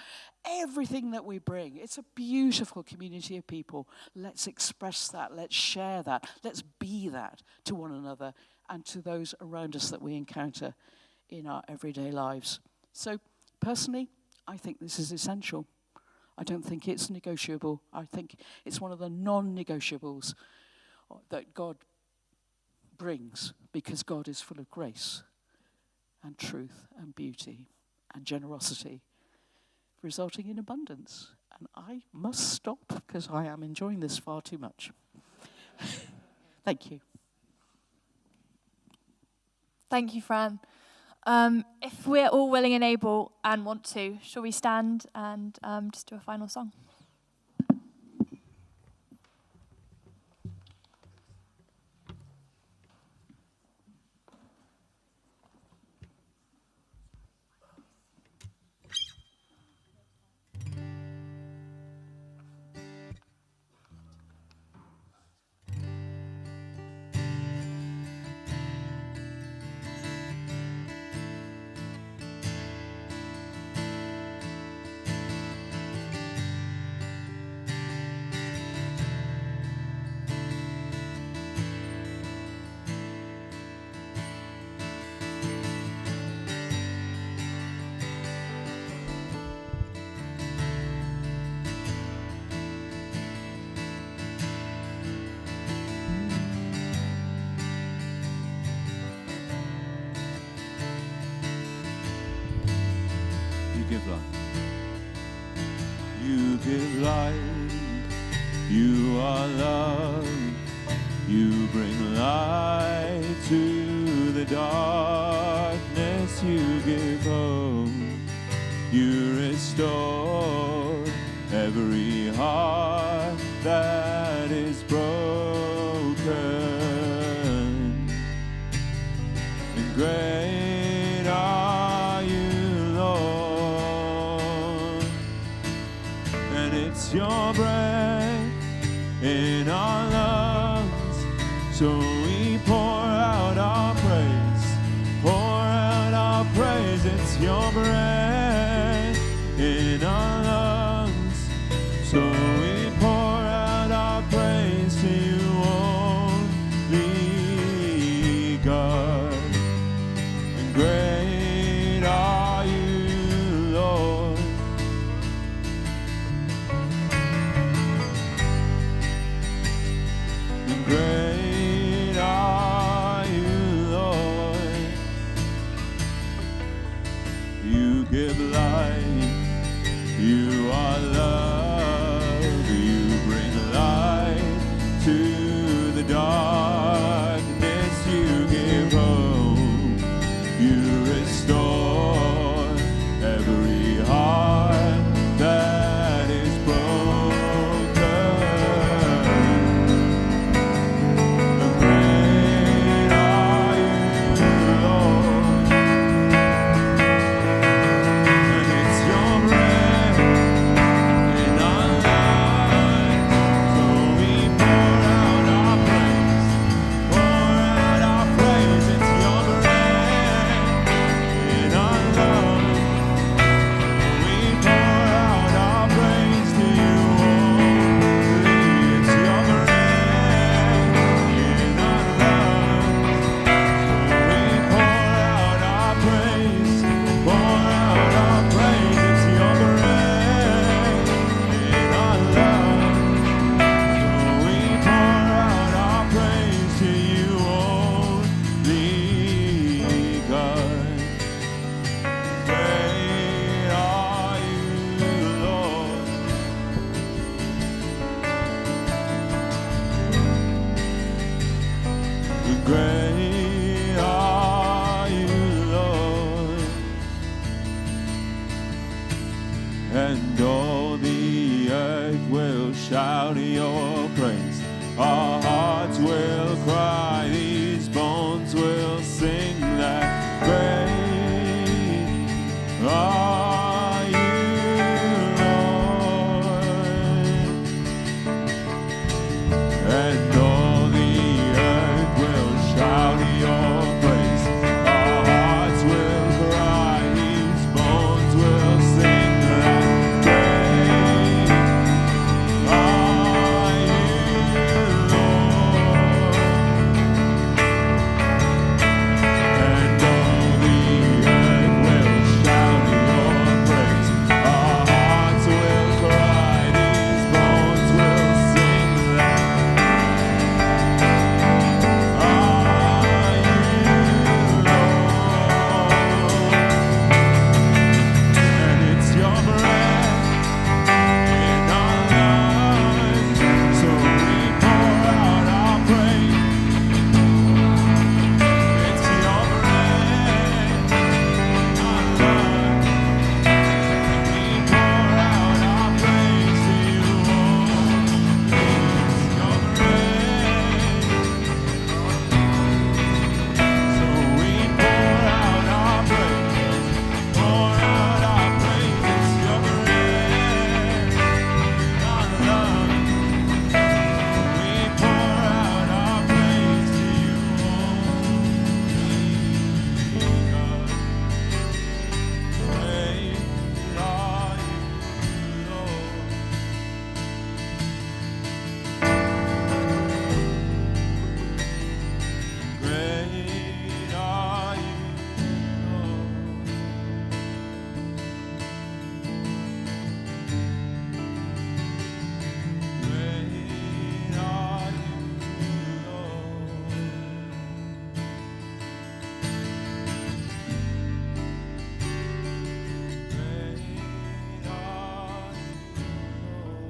everything that we bring. It's a beautiful community of people. Let's express that. Let's share that. Let's be that to one another and to those around us that we encounter in our everyday lives. So personally, I think this is essential. I don't think it's negotiable. I think it's one of the non-negotiables that God brings, because God is full of grace and truth and beauty and generosity, resulting in abundance. And I must stop because I am enjoying this far too much. Thank you. Thank you, Fran. If we're all willing and able and want to, shall we stand and just do a final song? Give life. You give life. You are love. You bring light to the darkness. You give hope. You restore every heart that is broken. And great are you, it's your breath in our lungs, so we pour out our praise, pour out our praise. It's your breath in our lungs, so we pour out our praise to you only, God. And great are you, Lord. Great shout your praise. Our hearts will cry, these bones will sing that great are you, Lord. And all the earth will shout your praise. Our hearts will cry, these bones will sing that great are you, Lord. And all the earth will shout your praise. Our hearts will cry, these bones will sing that and it's your breath in our lungs, so we pour out our praise. It's your breath in our lungs, we pour out our praise to you, Lord. It's your breath, so we pour out our praise. Pour out our praise, it's your breath, our love. We pour out our praise to you, only God. Great are you, Lord. Great are you, Lord. Great are you, Lord. Great are you, Lord.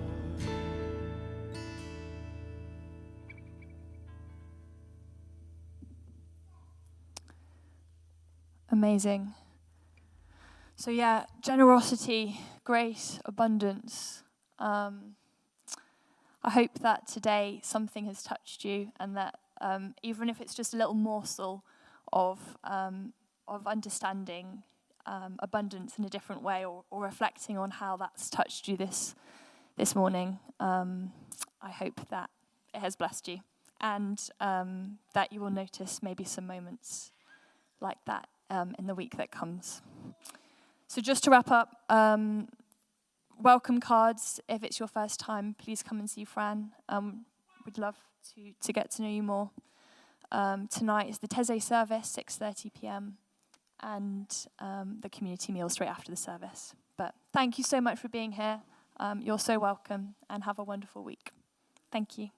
Amazing. So yeah, generosity, grace, abundance. I hope that today something has touched you, and that even if it's just a little morsel of understanding abundance in a different way, or reflecting on how that's touched you this morning, I hope that it has blessed you, and that you will notice maybe some moments like that in the week that comes. So just to wrap up, welcome cards. If it's your first time, please come and see Fran. We'd love to get to know you more. Tonight is the Teze service, 6:30 p.m, and the community meal straight after the service. But thank you so much for being here. You're so welcome, and have a wonderful week. Thank you.